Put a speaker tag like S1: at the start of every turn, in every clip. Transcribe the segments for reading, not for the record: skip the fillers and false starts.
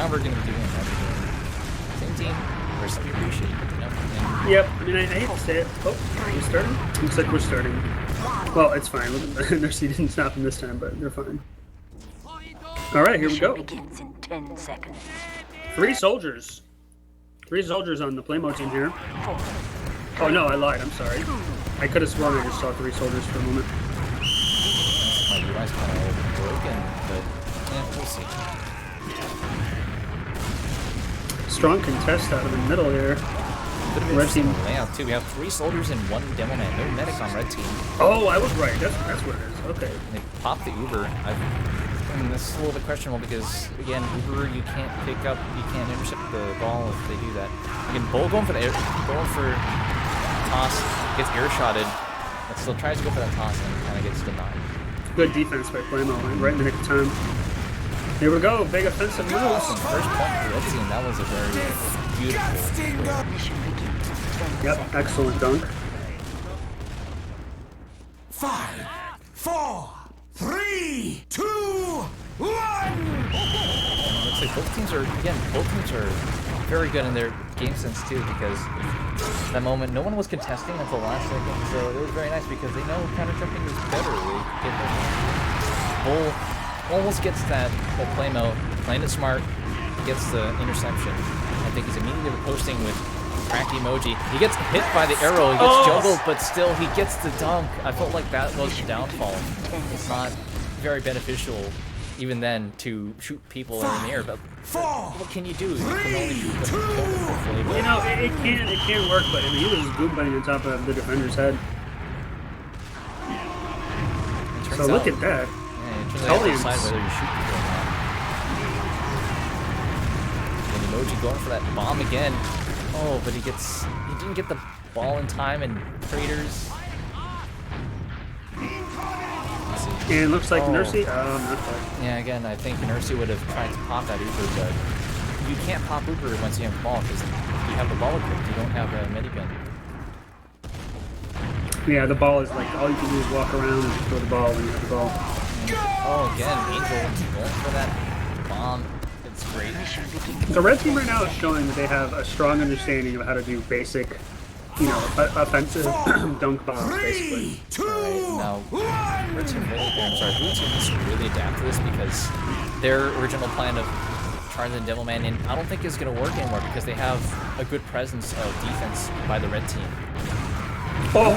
S1: how we're going to be doing that. Same team. Recipe appreciate, you know? And
S2: Yep, I mean, I hate to say it. Oh, are we starting? Looks like we're starting. Well, it's fine. Nurse didn't stop them this time, but they're fine. Alright, here we go.
S3: Begins in 10 seconds.
S2: 3 soldiers. 3 soldiers on the Playmo team here. Oh no, I lied, I'm sorry. I could have sworn I just saw 3 soldiers for a moment.
S1: my UI's kind of broken, but yeah, we'll see.
S2: Strong contest out of the middle here.
S1: Bit of
S2: Red team
S1: layout too. We have 3 soldiers and 1 demo man. No medic on red team.
S2: Oh, I was right. That's what it is. Okay.
S1: And they popped the Uber. And this is a little bit questionable because again, Uber you can't pick up, you can't intercept the ball if they do that. Again, Bull going for toss, gets earshotted, but still tries to go for that toss and kind of gets denied.
S2: Good defense by Playmo, right in the nick of time. Here we go, big offensive moves.
S1: Awesome. First point for red team. That was a very beautiful.
S3: Mission begins in 10
S2: Yep,
S3: seconds.
S2: excellent dunk.
S4: 5, 4, 3, 2, 1.
S1: Looks like both teams are very good in their game sense too, because that moment no one was contesting until the last second, so it was very nice because they know counter jumping is better. They get Bull almost gets that Playmo, playing it smart, gets the interception. I think he's immediately posting with cracked emoji. He gets hit by the arrow, he gets juggled, but still he gets the dunk. I felt like that was the downfall. It's not very beneficial even then to shoot people in the air, but what can you do? You can only shoot them hopefully.
S2: You know, it can work, but I mean, he was boom bunny on top of the defender's head. So look at that.
S1: Yeah, it turns out you have to decide whether you shoot people or not. And Emoji going for that bomb again. Oh, but he didn't get the ball in time, and Traders.
S2: And it looks like Nursey. Not quite.
S1: Yeah, again, I think Nursey would have tried to pop that Uber, but you can't pop Uber once you have the ball because you have the ball equipped. You don't have a minigun.
S2: Yeah, the ball is like all you can do is walk around and throw the ball when you have the ball.
S1: Oh, again, Angel going for that bomb. It's great.
S2: The red team right now is showing that they have a strong understanding of how to do basic, you know, offensive dunk bombs, basically.
S1: Now, red team blue team needs to really adapt to this because their original plan of Tarzan Devilman in I don't think is going to work anymore because they have a good presence of defense by the red team.
S2: Oh,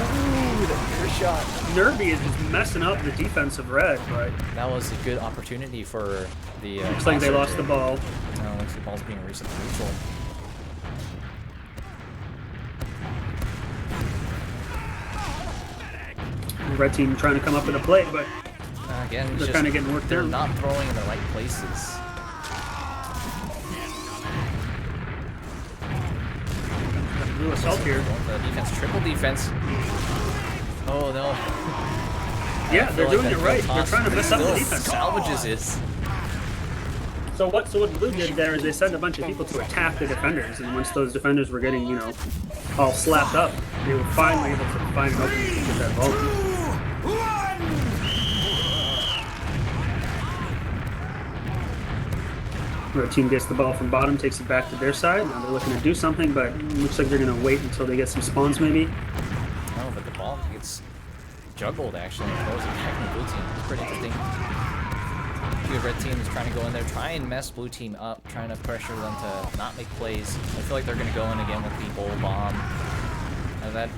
S1: the shot.
S2: Nervy is just messing up the defense of red, but
S1: That was a good opportunity for the.
S2: looks like they lost the ball.
S1: No, looks like the ball's being reset to neutral.
S2: Red team trying to come up with a play, but
S1: Again,
S2: they're kind of getting worked
S1: they're
S2: down.
S1: not throwing in the right places.
S2: Blue assault here.
S1: Going for the defense, triple defense. Oh no.
S2: Yeah, they're doing
S1: that
S2: it right.
S1: toss,
S2: They're trying to
S1: but
S2: mess up the
S1: still
S2: defense.
S1: Salvages it.
S2: So what Blue did there is they sent a bunch of people to attack the defenders, and once those defenders were getting, you know, all slapped up, they were finally able to find an opening to get that ball. Red team gets the ball from bottom, takes it back to their side. Now they're looking to do something, but it looks like they're going to wait until they get some spawns, maybe.
S1: No, but the ball gets juggled actually and throws it back in the blue team. It's pretty interesting. The red team is trying to go in there, try and mess blue team up, trying to pressure them to not make plays. I feel like they're going to go in again with the bowl bomb. And that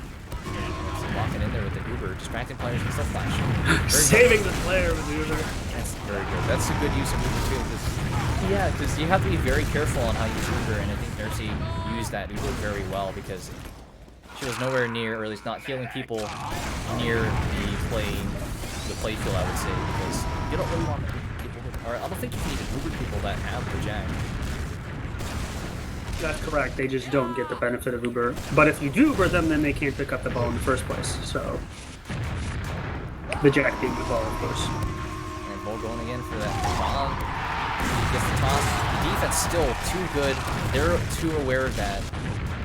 S1: walking in there with the Uber, distracting players and stuff flashing.
S2: Saving the player with the Uber.
S1: That's very good. That's a good use of Uber too. Because you have to be very careful on how you use Uber, and I think Nursey used that Uber very well because she was nowhere near, or at least not healing people near the play field, I would say, because you don't really want people, or I don't think you need to Uber people that have the Jack.
S2: That's correct. They just don't get the benefit of Uber. But if you do Uber them, then they can't pick up the ball in the first place. So the Jack being the ball, of course.
S1: And Bull going again for that bomb. He gets the toss. The defense still too good. They're too aware of that.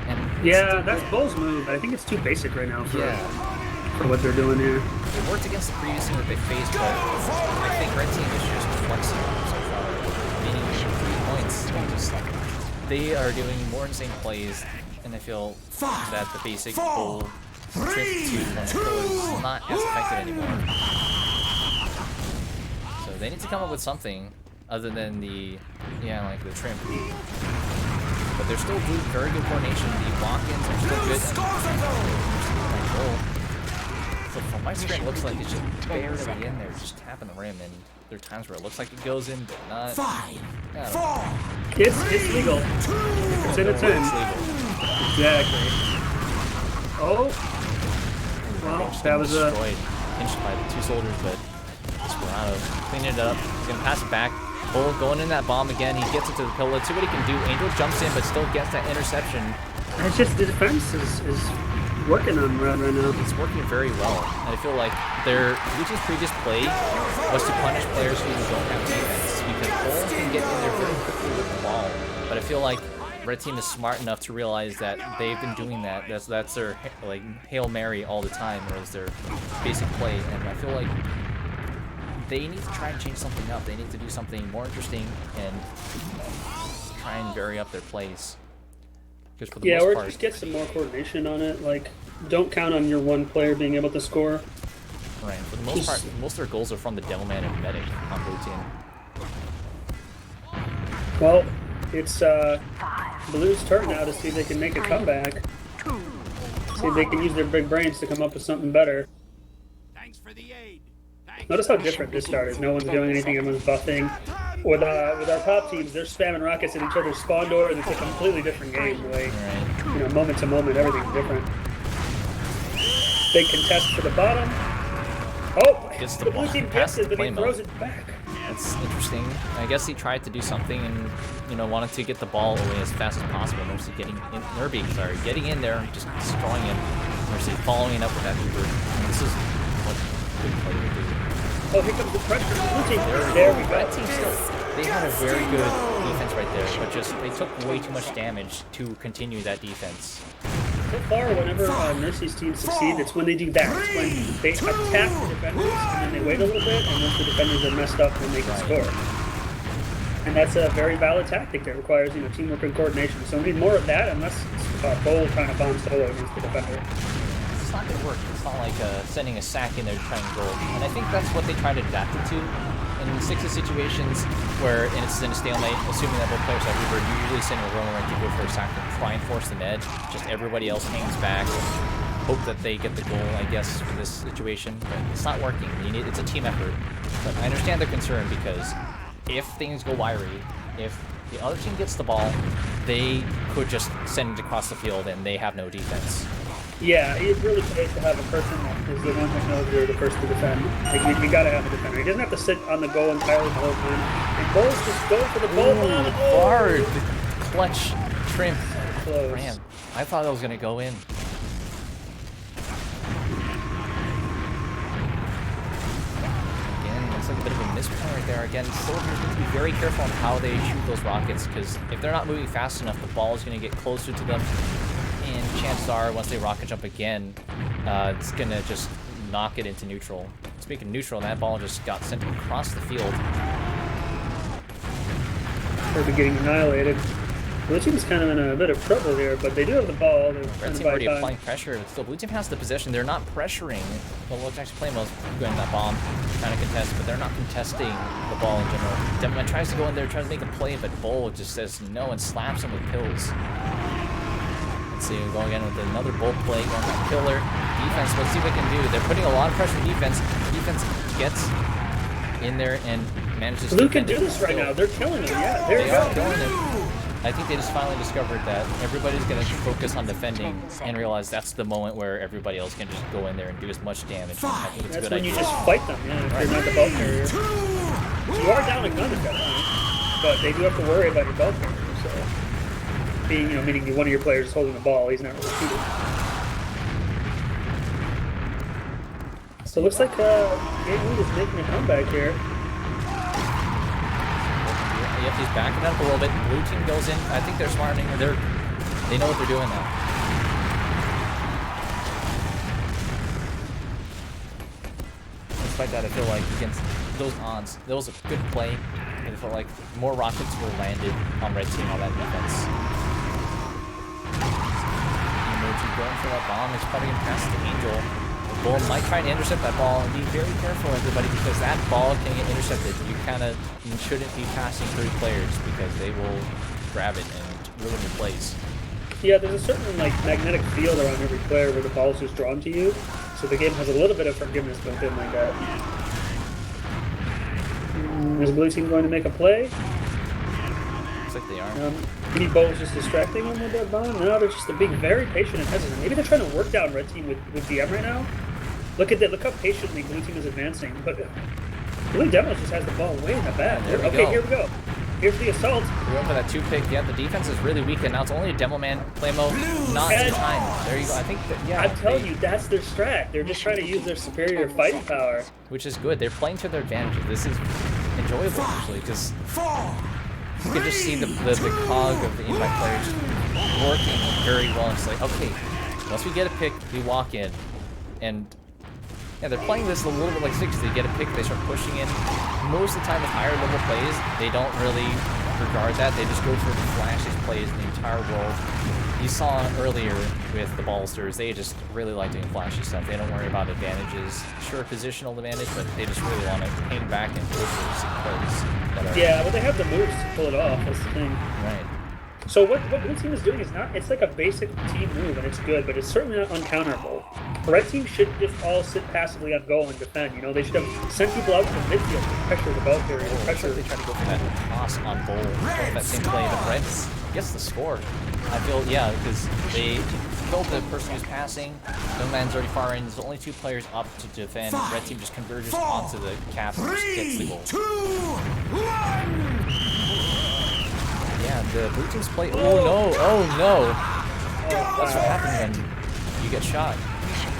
S1: And
S2: Yeah, that's Bull's move. I think it's too basic right now for what they're doing here.
S1: It worked against the previous team that they faced, but I think red team is just flexible so far. Meaning points. They are doing more insane plays, and I feel that the basic bull trip to one kill is not as effective anymore. So they need to come up with something other than the, like the trim. But they're still doing very good coordination. The walk-ins are still good. So from my screen, it looks like it's just barely in there, just tapping the rim, and there are times where it looks like it goes in, but not.
S4: 5,
S1: Yeah.
S4: 4.
S2: It's legal. It's in a 10.
S1: It's legal.
S2: Exactly. Oh. Well, that was a.
S1: destroyed, pinched by the two soldiers, but Desperado cleaning it up. He's gonna pass it back. Bull going in that bomb again. He gets it to the pillow. Let's see what he can do. Angel jumps in, but still gets that interception.
S2: It's just the defense is working on right now.
S1: It's working very well. And I feel like their Lucha's previous play was to punish players who don't have defense, because Bull can get in there very quickly with the ball. But I feel like Red Team is smart enough to realize that they've been doing that. That's their like Hail Mary all the time, or is their basic play. And I feel like they need to try and change something up. They need to do something more interesting and try and vary up their plays. Because for the most
S2: or
S1: part,
S2: just get some more coordination on it. Like, don't count on your one player being able to score.
S1: right. For the most part, most of their goals are from the Devilman and Medic on Blue Team.
S2: Well, it's Blue's turn now to see if they can make a comeback. See if they can use their big brains to come up with something better.
S4: Thanks for the aid.
S2: Notice how different this start is. No one's doing anything, everyone's buffing. With our top teams, they're spamming rockets at each other's spawn doors. It's a completely different game. The way, moment to moment, everything's different. Big contest for the bottom. Oh,
S1: Gets the
S2: the blue
S1: ball
S2: team
S1: past
S2: gets it,
S1: the
S2: but he
S1: play
S2: throws
S1: mode.
S2: it back.
S1: That's interesting. I guess he tried to do something and, wanted to get the ball away as fast as possible. Mercy getting in there, just destroying him. Mercy following up with that Uber. And this is what good play would do.
S2: Oh, here comes the pressure. Blue team. There we go.
S1: Red Team still, they had a very good defense right there, but just they took way too much damage to continue that defense.
S2: So far, whenever Mercy's team succeed, it's when they do that. It's when they attack the defenders and then they wait a little bit, and once the defenders are messed up, then they can score. And that's a very valid tactic that requires, teamwork and coordination. So we need more of that, unless it's Bull trying to bomb solo against the defender.
S1: It's not going to work. It's not like sending a sack in there to try and goal. And I think that's what they tried to adapt it to. In 6 situations where it's in a stalemate, assuming that both players have Uber, you usually send a roller and you go for a sack to try and force them edge. Just everybody else hangs back. Hope that they get the goal, I guess, for this situation. But it's not working. It's a team effort. But I understand their concern, because if things go wiry, if the other team gets the ball, they could just send it across the field and they have no defense.
S2: Yeah, it really pays to have a person that is the one that knows they're the first to defend. Like, you gotta have a defender. He doesn't have to sit on the goal entirely the whole time. And Bulls just go for the goal.
S1: Hard clutch trim.
S2: Close.
S1: Man, I thought that was gonna go in. Again, looks like a bit of a misplay right there. Again, soldiers need to be very careful on how they shoot those rockets, because if they're not moving fast enough, the ball is gonna get closer to them. And chances are, once they rocket jump again, it's gonna just knock it into neutral. Speaking of neutral, that ball just got sent across the field.
S2: They'll be getting annihilated. Blue team's kind of in a bit of trouble here, but they do have the ball. They're
S1: Red team already applying pressure, but still Blue team has the possession. They're not pressuring. Well, let's actually play most going that bomb, trying to contest, but they're not contesting the ball in general. Devilman tries to go in there, tries to make a play, but Bull just says no and slaps him with pills. Let's see, we'll go again with another Bull play, going back killer. Defense, let's see what they can do. They're putting a lot of pressure on defense. Defense gets in there and manages to
S2: Blue can do this right now. They're killing him. Yeah, there you
S1: They are
S2: go.
S1: killing him. I think they just finally discovered that everybody's going to focus on defending and realize that's the moment where everybody else can just go in there and do as much damage. I think it's a
S2: That's
S1: good
S2: when
S1: idea.
S2: you just fight them, if you're not the ball carrier. You are down a gun at that point, but they do have to worry about your ball carrier. So, meaning one of your players is holding the ball, he's not really shooting. So it looks like Game Lead is making a comeback here.
S1: Yep, he's backing up a little bit. Blue team goes in. I think they're smart. They know what they're doing now. Despite that, I feel like against those odds, that was a good play. And felt like more rockets were landed on red team on that defense. Emoji going for that bomb. He's probably gonna pass the Angel. The Bull might try to intercept that ball, and be very careful, everybody, because that ball can get intercepted. You shouldn't be passing 3 players because they will grab it and ruin your plays.
S2: Yeah, there's a certain like magnetic field around every player where the ball is just drawn to you, so the game has a little bit of forgiveness built in like that. Is blue team going to make a play?
S1: Looks like they are.
S2: Maybe Bo's just distracting them with that bomb. No, they're just being very patient and hesitant. Maybe they're trying to work down red team with DM right now. Look at that! Look how patiently blue team is advancing. But blue Demos just has the ball way in the back.
S1: Here we go.
S2: Here's the assault.
S1: We're going for that 2-pick. Yeah, the defense is really weak, and now it's only a demo man play mode, not in time. There you go. I think that, yeah.
S2: I'm telling you, that's their strat. They're just trying to use their superior fighting power.
S1: Which is good. They're playing to their advantage. This is enjoyable, actually, because you can just see the cog of the invite players working very well. It's like, okay, once we get a pick, we walk in, and yeah, they're playing this a little bit like 6. They get a pick, they start pushing in. Most of the time with higher level plays, they don't really regard that. They just go for the flashiest plays in the entire world. You saw earlier with the Ballsters, they just really like doing flashy stuff. They don't worry about advantages. Sure, positional advantage, but they just really want to hang back and go for some plays.
S2: Yeah, but they have the moves to pull it off. That's the thing.
S1: Right.
S2: So what blue team is doing is not, it's like a basic team move, and it's good, but it's certainly not uncounterable. The red team shouldn't just all sit passively on goal and defend, you know, they should have sent people out to the midfield to pressure the ball carrier, pressure.
S1: They try to go for that toss on goal, that same play, the red gets the score. I feel, yeah, because they killed the person who's passing, no man's already far in, there's only 2 players up to defend, red team just converges onto the cap and just gets the goal.
S5: 2, 1.
S1: Yeah, the blue team's play. Oh no! That's what happens when you get shot.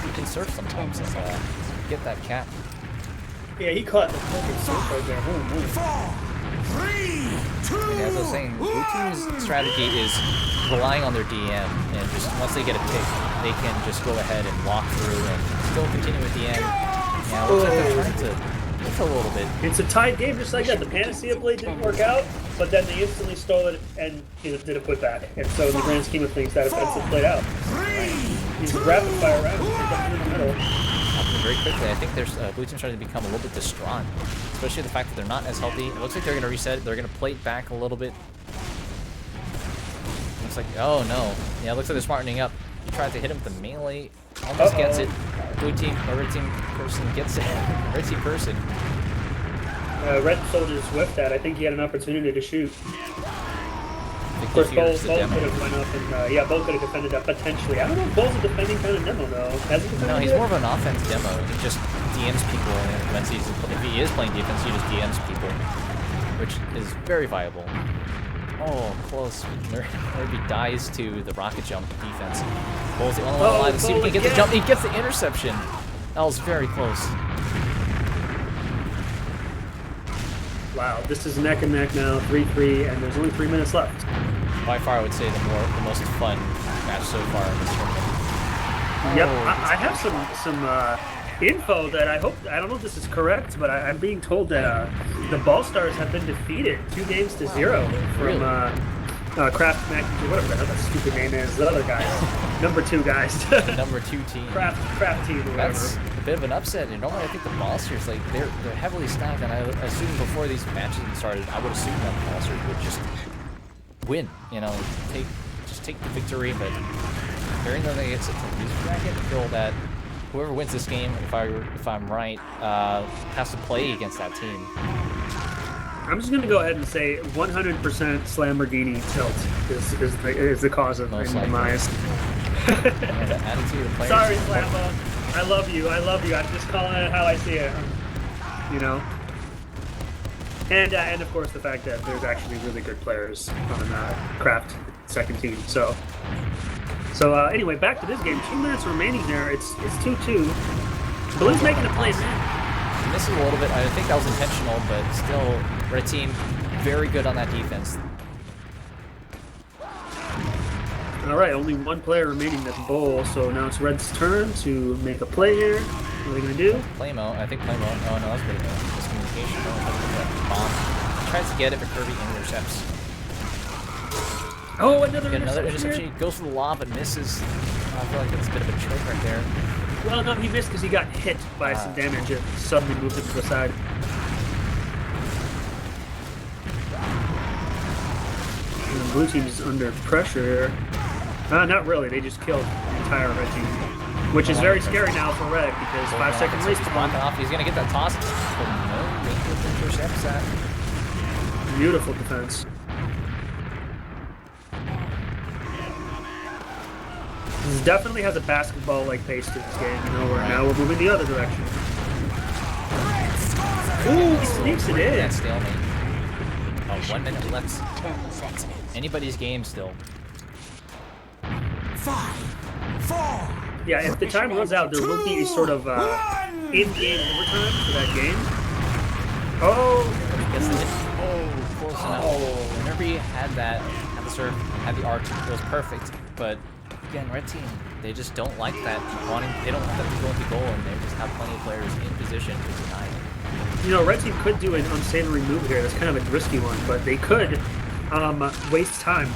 S1: You can surf sometimes and get that cap.
S2: Yeah, he caught the fucking surf right there.
S5: 4, 3, 2.
S1: And as I was saying, blue team's strategy is relying on their DM, and just once they get a pick, they can just go ahead and walk through and still continue with DM. Yeah, it looks like they're trying to. It's a little bit.
S2: It's a tied game just like that. The Panacea blade didn't work out, but then they instantly stole it and did a putback. And so in the grand scheme of things, that offensive played out. These rapid fire rounds, they're definitely in the middle.
S1: Happening very quickly. I think there's blue team starting to become a little bit distraught, especially the fact that they're not as healthy. It looks like they're going to reset. They're going to plate back a little bit. Looks like, oh no. Yeah, it looks like they're smartening up. He tries to hit him with the melee, almost gets it. Blue team, or red team person gets it. Red team person.
S2: Red soldier whiffed that. I think he had an opportunity to shoot. Of course, Bull could have went up and, yeah, Bull could have defended that potentially. I don't know if Bull's a defending kind of demo, though.
S1: No, he's more of an offense demo. He just DMs people, and once if he is playing defense, he just DMs people, which is very viable. Oh, close. Nerby dies to the rocket jump defense. Bull's the only one alive. Let's see if he can get the jump. He gets the interception. That was very close.
S2: Wow, this is neck and neck now, 3-3, and there's only 3 minutes left.
S1: By far, I would say the most fun match so far in this tournament.
S2: Yep, I have some info that I don't know if this is correct, but I'm being told that the Ballstars have been defeated 2-0 from Kraft Mac, whatever the hell that stupid name is, the other guys, number 2 guys.
S1: Number 2 team.
S2: Kraft team, or whatever.
S1: That's a bit of an upset. And normally I think the Ballstars, like, they're heavily stacked, and I assume before these matches started, I would assume that the Ballstars would just win, you know, take the victory, but hearing that they get such a loser bracket, I feel that whoever wins this game, if I'm right, has to play against that team.
S2: I'm just gonna go ahead and say 100% Lamborghini tilt is the cause of my demise. Sorry, Slambo. I love you. I'm just calling it how I see it. You know. And of course the fact that there's actually really good players on Kraft second team. So anyway, back to this game. 2 minutes remaining there. It's 2-2. Blue's making a play, man.
S1: Missing a little bit. I think that was intentional, but still, red team very good on that defense.
S2: All right, only 1 player remaining. That's Bull. So now it's Red's turn to make a play here. What are they gonna do?
S1: Playmo. I think Playmo. Oh no, that's good. Miscommunication. Bomb. tries to get it, but Kirby intercepts.
S2: Oh, another
S1: Get another
S2: interception.
S1: interception. He goes for the lob, but misses. I feel like that's a bit of a choke right there.
S2: Well, no, he missed because he got hit by some damage. It suddenly moved him to the side. And the blue team's under pressure. Not really. They just killed the entire red team. Which is very scary now for red because 5 seconds respawn.
S1: Off. He's gonna get that toss. But no, Maple intercepts that.
S2: Beautiful defense. This definitely has a basketball-like pace to this game, you know, where now we're moving the other direction. Ooh, he sneaks it in.
S1: That stalemate. Oh, 1 minute left.
S3: 10 seconds.
S1: Anybody's game still.
S5: 5, 4,
S2: Yeah, if the time runs out, there will be a sort of in-game overtime for that game. Oh!
S1: Gets the hit. Oh, close enough. Whenever he had that, had the serve, had the arc, it was perfect. But again, red team, they just don't like that. They don't want that to go into goal, and they just have plenty of players in position to deny it.
S2: You know, red team could do an unsavory move here. That's kind of a risky one, but they could waste time.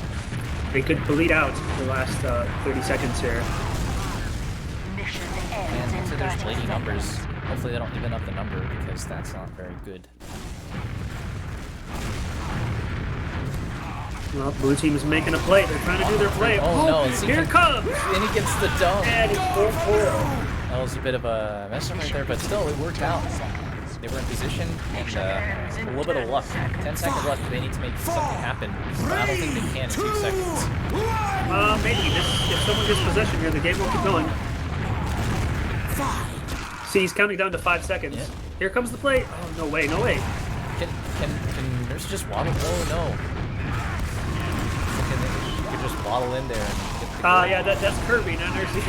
S2: They could bleed out the last 30 seconds here.
S3: Mission
S1: And
S3: ends in
S1: so there's
S3: 30
S1: bleeding numbers.
S3: seconds.
S1: Hopefully they don't even up the number because that's not very good.
S2: Well, blue team is making a play. They're trying to do their play.
S1: Oh, no, it's
S2: here it comes!
S1: And he gets the dunk.
S2: And it's 4-4.
S1: That was a bit of a mess up right there, but still, it worked out. They were in position, and a little bit of luck. 10 seconds left, they need to make something happen. But I don't think they can in 2 seconds.
S2: Maybe. If someone gets possession here, the game will keep going.
S5: 5,
S2: See, he's counting down to 5 seconds.
S1: Yeah.
S2: Here comes the play. Oh, no way, no way.
S1: Can Nurse just waddle? Oh, no. You could just waddle in there and get the goal.
S2: Yeah, that's Kirby, not Nursey.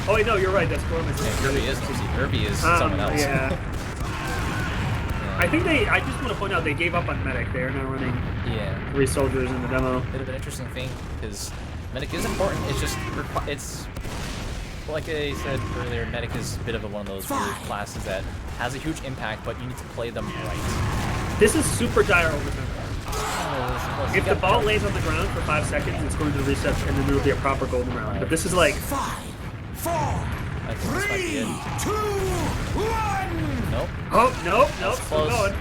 S2: Oh, wait, no, you're right. That's Gorman.
S1: Yeah, Kirby is Nurse. Kirby is someone else.
S2: Yeah. I think I just want to point out they gave up on Medic. They are now running
S1: Yeah.
S2: 3 soldiers in the demo.
S1: Bit of an interesting thing because Medic is important. It's just it's like I said earlier, Medic is a bit of one of those weird classes that has a huge impact, but you need to play them right.
S2: This is super dire overtime. If the ball lays on the ground for 5 seconds, it's going to reset, and then there will be a proper golden round. But this is like
S5: 5, 4,
S1: I think this might be
S5: 3,
S1: it.
S5: 2, 1.
S1: Nope.
S2: Oh, nope,
S1: That's
S2: still
S1: close.
S2: going.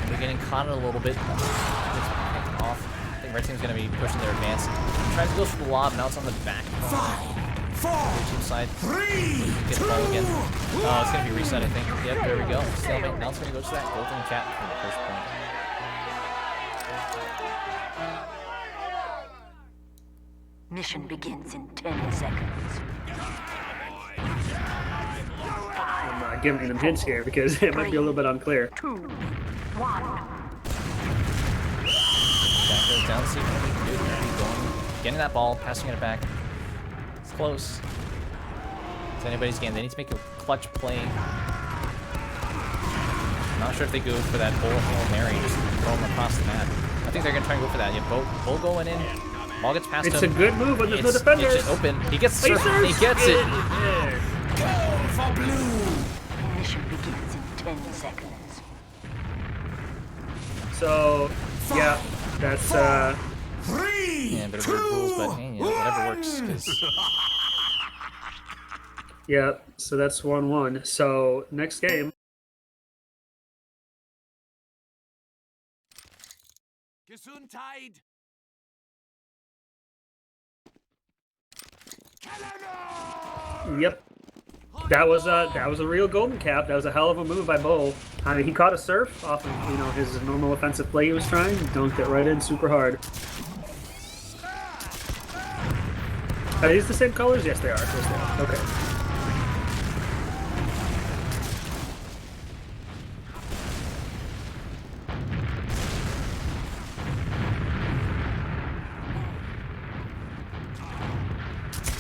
S1: They're getting caught a little bit. It's picking off. I think red team's going to be pushing their advance. Tries to go for the lob. Now it's on the back.
S5: 5, 4,
S1: Blue team side.
S5: 3,
S1: Get
S5: 2,
S1: the ball again.
S5: 1.
S1: Oh, it's going to be reset, I think. Yep, there we go. Stalemate. Now it's going to go to that golden cap for the first point.
S3: Mission begins in 10 seconds.
S2: I'm giving them hints here because it might be a little bit unclear.
S3: 2, 1.
S1: Back goes down, see what we can do. There we go. Getting that ball, passing it back. It's close. It's anybody's game. They need to make a clutch play. I'm not sure if they go for that bull Hail Mary, just throw them across the map. I think they're going to try and go for that. Yeah, bull going in. Ball gets past
S2: It's
S1: him.
S2: a good move when there's no defenders.
S1: It's just open. He gets
S2: He
S1: surfed. He gets it.
S5: Goal for blue.
S3: Mission begins in 10 seconds.
S2: So, yeah, that's
S5: 3,
S1: Yeah, a bit of
S5: 2,
S1: weird rules, but hey, you know, whatever works. 'Cause
S2: yeah. So that's 1-1. So next game.
S4: Gesundheit!
S2: Yep. That was a real golden cap. That was a hell of a move by Bull. I mean, he caught a surf off of his normal offensive play he was trying. Dunked it right in super hard. Are these the same colors? Yes, they are. Yes, they are. Okay.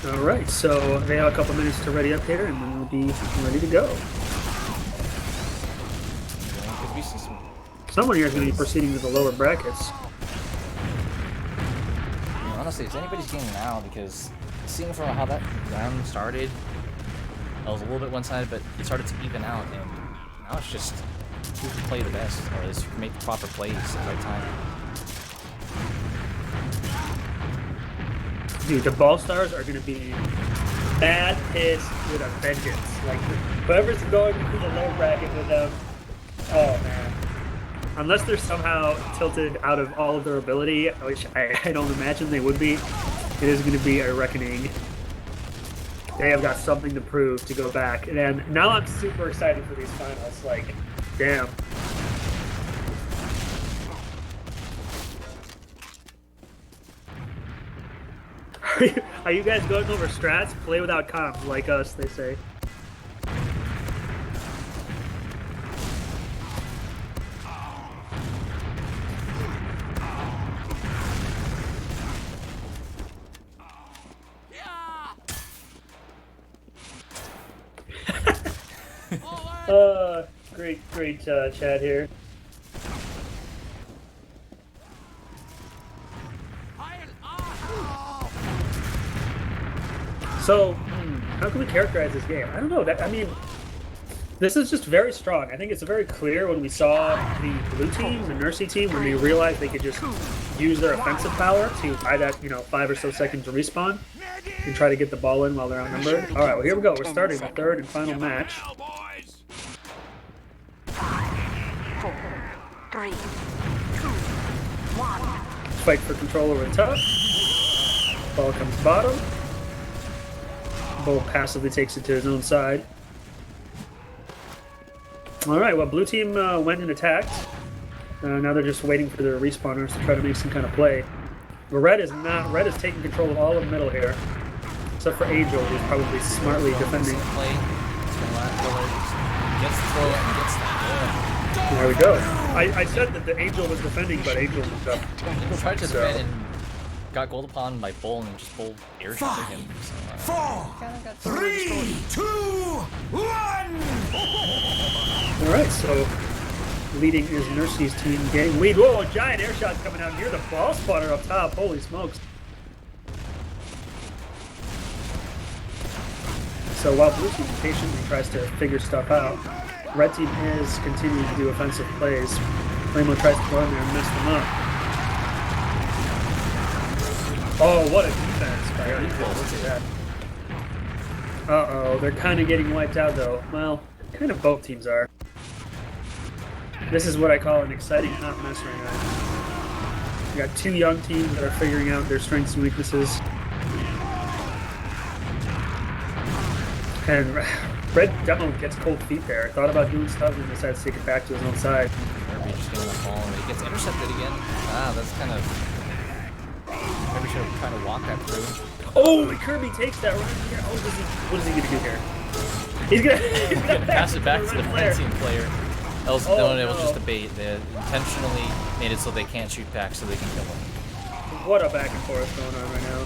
S2: All right, so they have a couple minutes to ready up here, and then we'll be ready to go.
S1: could be some
S2: Someone here is going to be proceeding to the lower brackets.
S1: honestly, it's anybody's game now because seeing from how that round started, I was a little bit one-sided, but it started to even out, and now it's just who can play the best, or at least who can make the proper plays at the right time.
S2: Dude, the Ball Stars are gonna be mad pissed with a vengeance. Like whoever's going through the low bracket with them, oh man. Unless they're somehow tilted out of all of their ability, which I don't imagine they would be, it is going to be a reckoning. They have got something to prove to go back. And now I'm super excited for these finals. Like, damn. Are you guys going over strats? Play without comms, like us, they say. Great chat here. So, how can we characterize this game? I don't know. I mean, this is just very strong. I think it's very clear when we saw the blue team, the Nursey team, when they realized they could just use their offensive power to buy that, 5 or so seconds to respawn and try to get the ball in while they're outnumbered. All right, well, here we go. We're starting the third and final match.
S3: 5, 4, 3, 2, 1.
S2: Fight for control over the top. Ball comes bottom. Bull passively takes it to his own side. Alright, well, blue team went and attacked. Now they're just waiting for their respawners to try to make some kind of play. But red is taking control of all of middle here. Except for Angel, who's probably smartly defending. There we go. I said that the Angel was defending, but Angel moved up.
S1: Angel tried to defend and got gold upon by Bull, and just Bull air shotted him. So,
S5: 4, 3, 2, 1.
S2: Alright, so leading is Nursey's team getting lead. Whoa, a giant air shot's coming out near the ball spotter up top. Holy smokes. So while blue team patiently tries to figure stuff out, red team is continuing to do offensive plays. Rainbow tries to go in there and mess them up. Oh, what a defense by Angel. Look at that. Uh-oh, they're kind of getting wiped out, though. Well, kind of both teams are. This is what I call an exciting hot mess right now. We got two young teams that are figuring out their strengths and weaknesses. And Red definitely gets cold feet there. Thought about doing stuff and decides to take it back to his own side.
S1: Kirby just getting the ball and he gets intercepted again. Ah, that's kind of... Maybe should have tried to walk that through.
S2: Oh, and Kirby takes that right here. Oh, what is he going to do here? He's going to
S1: pass it back to the fencing player. Else,
S2: Oh,
S1: no, it was
S2: no.
S1: just a bait. They intentionally made it so they can't shoot back so they can kill him.
S2: What a back and forth going on right now.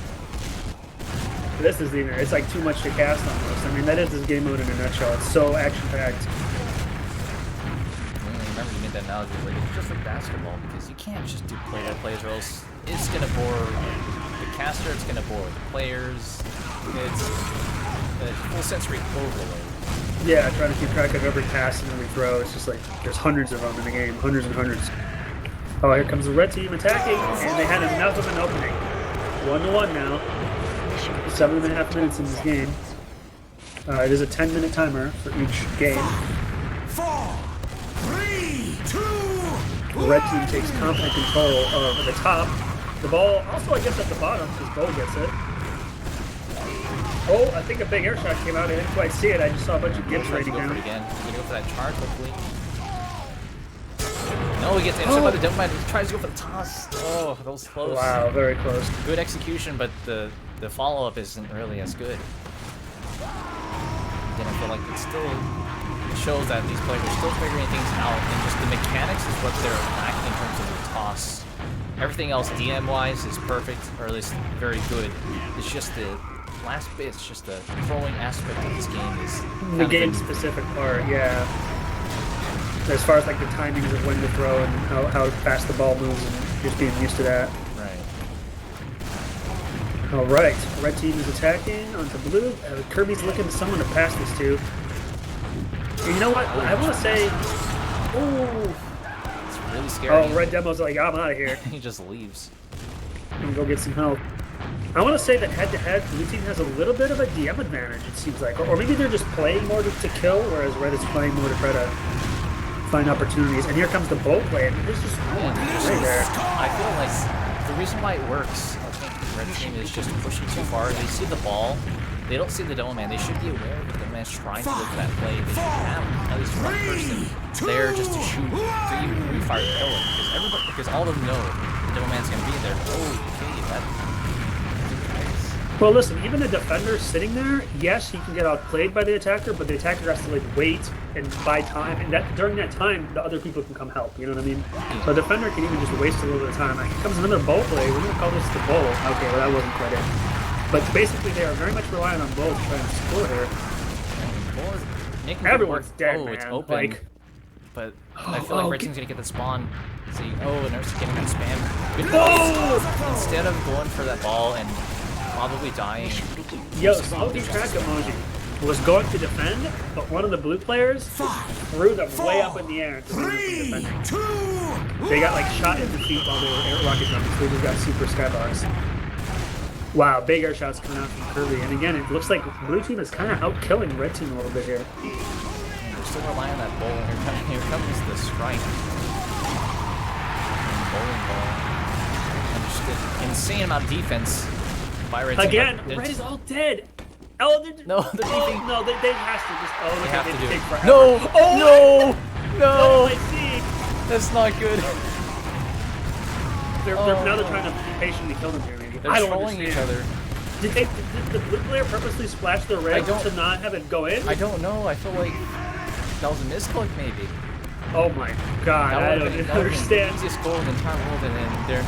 S2: This is even, it's like too much to cast almost. I mean, that is this game mode in a nutshell. It's so action-packed.
S1: Remember you made that analogy, like it's just like basketball, because you can't just do play-by-plays or else it's gonna bore the caster, it's gonna bore the players. It's a full sensory overload.
S2: Yeah, trying to keep track of every pass and every throw. It's just like, there's hundreds of them in the game. Hundreds and hundreds. Oh, here comes the red team attacking, and they had enough of an opening. 1-1 now. 7.5 minutes in this game. It is a 10-minute timer for each game.
S5: 4, 3, 2,
S2: The red team takes confident control of the top. The ball, also I guess at the bottom, because Bo gets it. Oh, I think a big air shot came out. I didn't quite see it. I just saw a bunch of Gibbs raining down.
S1: Again. He's gonna go for that charge, hopefully. No, he gets intercepted by the Devilman. He tries to go for the toss. Oh, that was close.
S2: Wow, very close.
S1: Good execution, but the follow-up isn't really as good. Again, I feel like it shows that these players are still figuring things out, and just the mechanics is what they're lacking in terms of the toss. Everything else, DM-wise, is perfect, or at least very good. It's just the last bit, it's just the throwing aspect of this game is
S2: The game-specific part, yeah. As far as like the timings of when to throw and how fast the ball moves and just being used to that.
S1: Right.
S2: All right, red team is attacking onto blue. Kirby's looking for someone to pass this to. And you know what? I want to say Ooh.
S1: It's really scary.
S2: Oh, Red Demo's like, I'm out of here.
S1: He just leaves.
S2: I'm gonna go get some help. I want to say that head-to-head, Blue Team has a little bit of a DM advantage, it seems like. Or maybe they're just playing more to kill, whereas Red is playing more to try to find opportunities. And here comes the bolt play, and there's just one right there.
S1: I feel like the reason why it works, I think the Red Team is just pushing too far. They see the ball. They don't see the Demo Man. They should be aware that the Demo Man's trying to look for that play. They should have at least one person there just to shoot, to even refire the kill him. Because all of them know the Demo Man's going to be there. Oh, okay, that...
S2: Well, listen, even the defender sitting there, yes, he can get outplayed by the attacker, but the attacker has to like wait and buy time, and that during that time, the other people can come help. You know what I mean? So a defender can even just waste a little bit of time. Here comes another bolt play. We're gonna call this the bowl. Okay, well that wasn't quite it. But basically, they are very much relying on bolt to try and score here. Everyone's dead,
S1: oh,
S2: man.
S1: It's open.
S2: Like,
S1: but I feel like Red Team's gonna get the spawn. See, oh, and Nurse is getting that spam. Good
S2: oh!
S1: Instead of going for that ball and probably dying.
S2: Yo, Smoky Crack Emoji was going to defend, but one of the blue players threw them way up in the air to prevent them from defending. They got like shot in the feet while they were air rocket jumping, so they just got super skybars. Wow, big air shots coming out from Kirby, and again, it looks like Blue Team is kind of out-killing Red Team a little bit here.
S1: They're still relying on that bowl, and here comes the strike. Bowling ball. And just an insane amount of defense.
S2: Again, Red is all dead. Oh,
S1: no, they're beeping.
S2: No, they have to just. Oh,
S1: they have to do
S2: take
S1: it.
S2: forever.
S1: No! Oh, no!
S2: Oh, I see.
S1: That's not good.
S2: Now they're trying to patiently kill them here, maybe.
S1: They're trolling each other.
S2: Did the blue player purposely splash the red to not have it go in?
S1: I don't know. I feel like that was a misclick, maybe.
S2: Oh my god, I don't understand.
S1: The easiest goal in the entire world, and then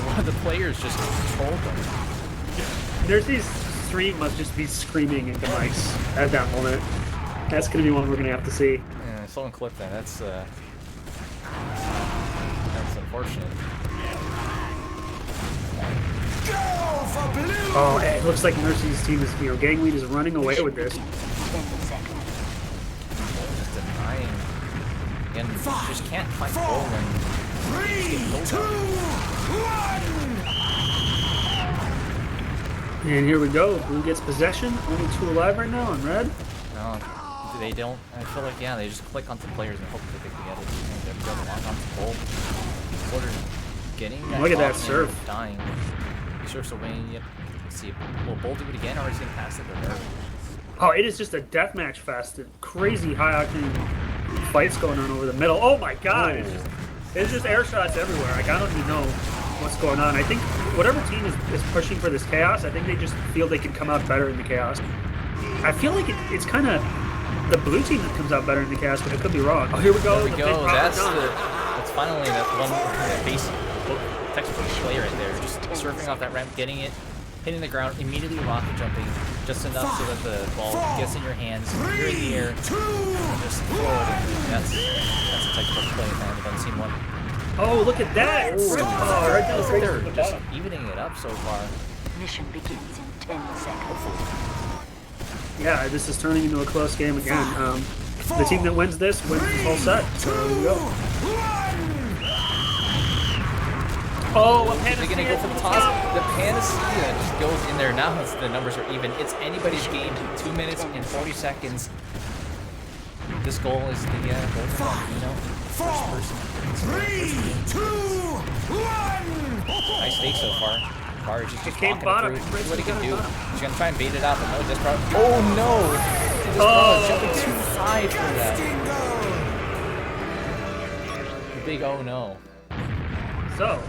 S1: one of the players just trolled them.
S2: Nurse's stream must just be screaming into mics at that moment. That's gonna be one we're gonna have to see.
S1: Yeah, someone clip that. That's unfortunate.
S2: Oh, it looks like Mercy's team is, Gang Lead is running away with this.
S1: Just denying. Again, just can't find goal when 3, 2, 1.
S2: And here we go. Blue gets possession. Only 2 alive right now on Red.
S1: No, they don't. I feel like, yeah, they just click onto players and hope that they can get it. They're building onto goal. Porter getting that.
S2: Look at that serve.
S1: Dying. He serves away. Yep. Let's see. Will Bull do it again, or is he going to pass it?
S2: Oh, it is just a deathmatch fest. Crazy high octane fights going on over the middle. Oh my god. It's just air shots everywhere. Like, I don't even know what's going on. I think whatever team is pushing for this chaos, I think they just feel they can come out better in the chaos. I feel like it's kind of the blue team that comes out better in the chaos, but I could be wrong. Oh, here we go.
S1: There we go. That's finally that one basic textbook play right there. Just surfing off that ramp, getting it, hitting the ground, immediately rocket jumping, just enough so that the ball gets in your hands. You're in the air, and just forward. That's a textbook play. I haven't seen one.
S2: Oh, look at that!
S1: They're just evening it up so far.
S3: Mission begins in 10 seconds.
S2: Yeah, this is turning into a close game again. The team that wins this wins the whole set. So here we go. Oh, a panacea!
S1: They're gonna go for the toss. The panacea just goes in there. Now the numbers are even. It's anybody's game. 2 minutes and 40 seconds. This goal is the goal from, first person.
S5: 3, 2, 1.
S1: Nice stake so far. Barge is just
S2: came bottom.
S1: See what he can do. He's gonna try and bait it out, but no, Desperado. Oh no! Desperado jumping too high for that. The big oh no.
S2: So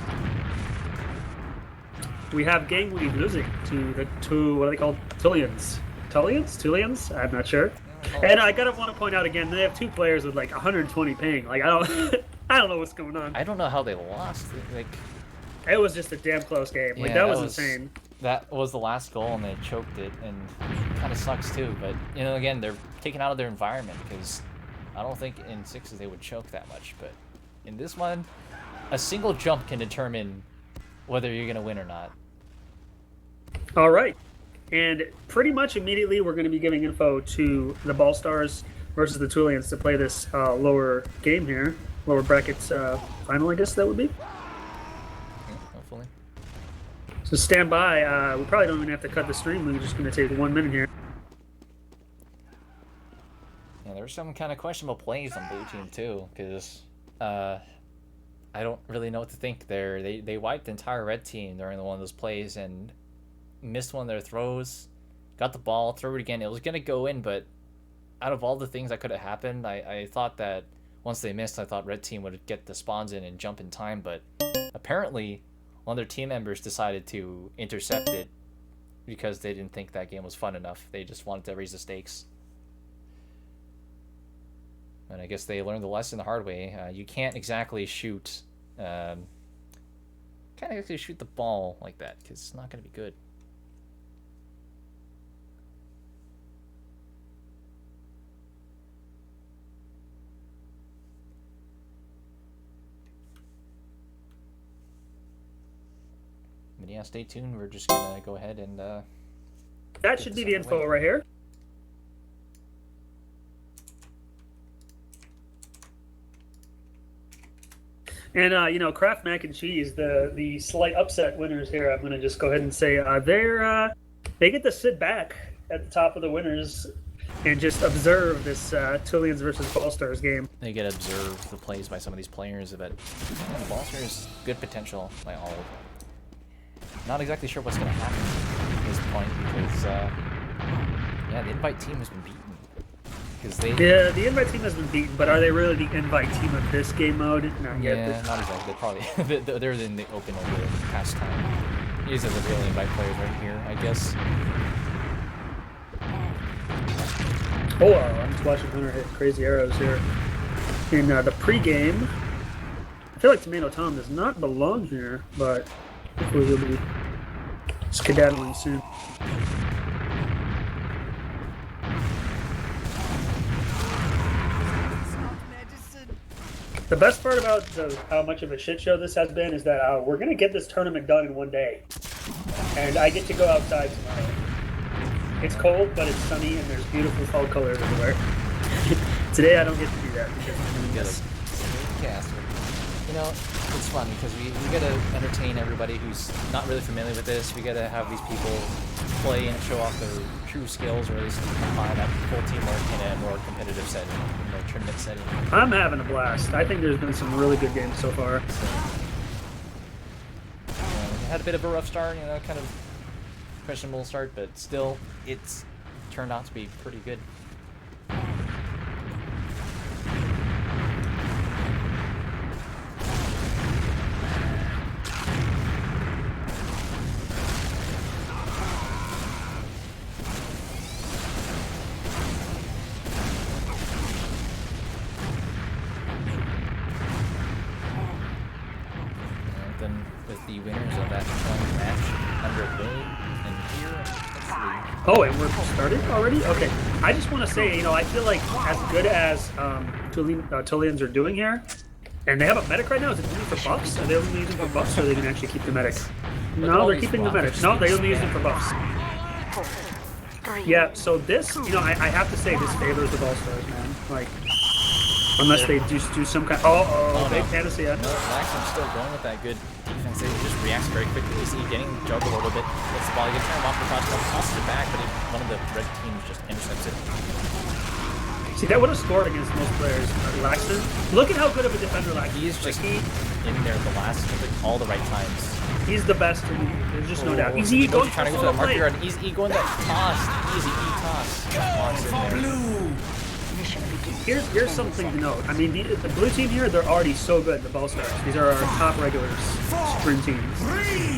S2: we have Gang Lead losing to the two, what are they called? Tullians? I'm not sure. And I gotta want to point out again, they have 2 players with like 120 ping. Like I don't know what's going on.
S1: I don't know how they lost. Like
S2: it was just a damn close game. Like
S1: yeah,
S2: that was insane.
S1: That was the last goal, and they choked it, and it kind of sucks too. But again, they're taken out of their environment because I don't think in 6s they would choke that much. But in this one, a single jump can determine whether you're gonna win or not. All
S2: right. And pretty much immediately, we're going to be giving info to the Ball Stars versus the Tooleans to play this lower game here, lower brackets final, I guess that would be.
S1: Yeah, hopefully.
S2: So stand by. We probably don't even have to cut the stream. We're just going to take 1 minute here.
S1: Yeah, there were some kind of questionable plays on blue team too, because I don't really know what to think there. They wiped the entire red team during one of those plays and missed one of their throws. Got the ball, threw it again. It was going to go in, but out of all the things that could have happened, I thought that once they missed, I thought red team would get the spawns in and jump in time, but apparently one of their team members decided to intercept it because they didn't think that game was fun enough. They just wanted to raise the stakes. And I guess they learned the lesson the hard way. You can't exactly shoot the ball like that, because it's not going to be good. But yeah, stay tuned. We're just going to go ahead and...
S2: that should be the info right here. And, you know, Kraft Mac and Cheese, the slight upset winners here, I'm going to just go ahead and say they get to sit back at the top of the winners and just observe this Tooleans versus Ballstars game.
S1: They get to observe the plays by some of these players, but yeah, Ballstars, good potential by all. Not exactly sure what's going to happen at this point because, yeah, the invite team has been beaten.
S2: Yeah, the invite team has been beaten, but are they really the invite team of this game mode? Not yet.
S1: Yeah, not exactly. They're probably they're in the open over the past time. These are the real invite players right here, I guess.
S2: Oh, I'm just watching Hunter hit crazy arrows here. In the pregame, I feel like Tomato Tom does not belong here, but hopefully he'll be skedaddling soon. The best part about how much of a shit show this has been is that we're going to get this tournament done in 1 day. And I get to go outside tomorrow. It's cold, but it's sunny, and there's beautiful fall colors everywhere. Today I don't get to do that because I'm going to miss.
S1: You know, it's fun because we got to entertain everybody who's not really familiar with this. We got to have these people play and show off their true skills, or at least combine that full teamwork in a more competitive setting, in a tournament setting.
S2: I'm having a blast. I think there's been some really good games so far.
S1: We had a bit of a rough start, you know, kind of questionable start, but still, it's turned out to be pretty good.
S2: Oh, and we're started already? Okay. I just want to say, you know, I feel like as good as Tooleans are doing here, and they have a medic right now, is it only for buffs? Are they only using for buffs, or they can actually keep the medic? No, they're keeping the medic. No, they only use them for buffs. Yeah, so this, you know, I have to say this favors the Ballstars, man. Like, unless they just do some kind of... big Panacea.
S1: No, Maxim's still going with that good defense. He just reacts very quickly. You see, getting juggled a little bit. Gets the ball, you can turn him off the cross, tosses it back, but one of the red teams just intercepts it.
S2: See, that would have scored against most players. Laxton, look at how good of a defender Laxton is.
S1: He's just in there the last, all the right times.
S2: He's the best. There's just no doubt. Easy going
S1: trying to go to that marker yard. Easy going that toss. Easy toss.
S2: Here's something to note. I mean, the blue team here, they're already so good, the Ballstars. These are our top regulars, sprint teams.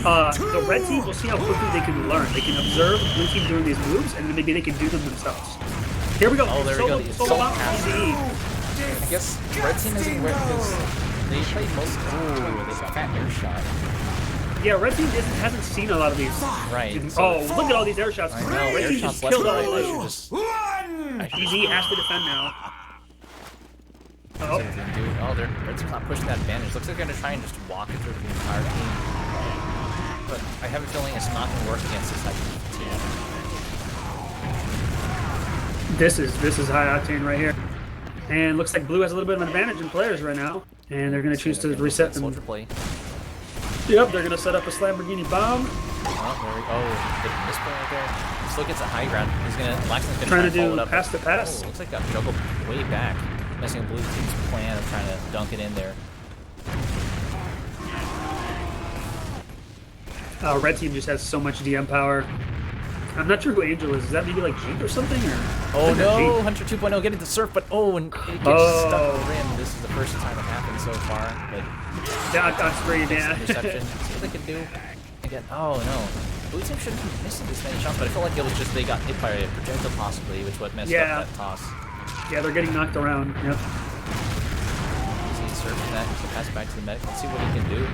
S2: The red team, we'll see how quickly they can learn. They can observe the blue team doing these moves, and then maybe they can do them themselves. Here we go.
S1: Oh, there we go.
S2: I
S1: guess red team isn't where because they played most. Ooh, they got that air shot.
S2: Yeah, red team hasn't seen a lot of these.
S1: Right.
S2: Oh, look at all these air shots.
S1: I know.
S2: Red team just killed all of them. Easy has to defend now. Oh.
S1: Red team's not pushing that advantage. Looks like they're gonna try and just walk it through the entire team. But I have a feeling it's not gonna work against this type of team.
S2: This is high octane right here. And looks like blue has a little bit of an advantage in players right now. And they're going to choose to reset them.
S1: Soldier play.
S2: Yep, they're going to set up a Lamborghini bomb.
S1: The misplay right there. He still gets a high ground. He's going to, Laxton's going
S2: Trying to
S1: to follow
S2: do
S1: it up.
S2: pass to pass.
S1: Looks like got juggled way back. Messing with blue team's plan of trying to dunk it in there.
S2: Red team just has so much DM power. I'm not sure who Angel is. Is that maybe like Jeep or something? Or
S1: Oh no, Hunter 2.0 getting the surf, but and it gets stuck on the rim. This is the first time it happened so far, but
S2: that's great, yeah.
S1: interception. See what they can do. Again, oh no. Blue team shouldn't be missing this many shots, but I feel like it was just they got hit by a projectile possibly, which what messed up that toss.
S2: Yeah, they're getting knocked around. Yep.
S1: Easy surfing that, just pass it back to the medic. Let's see what he can do.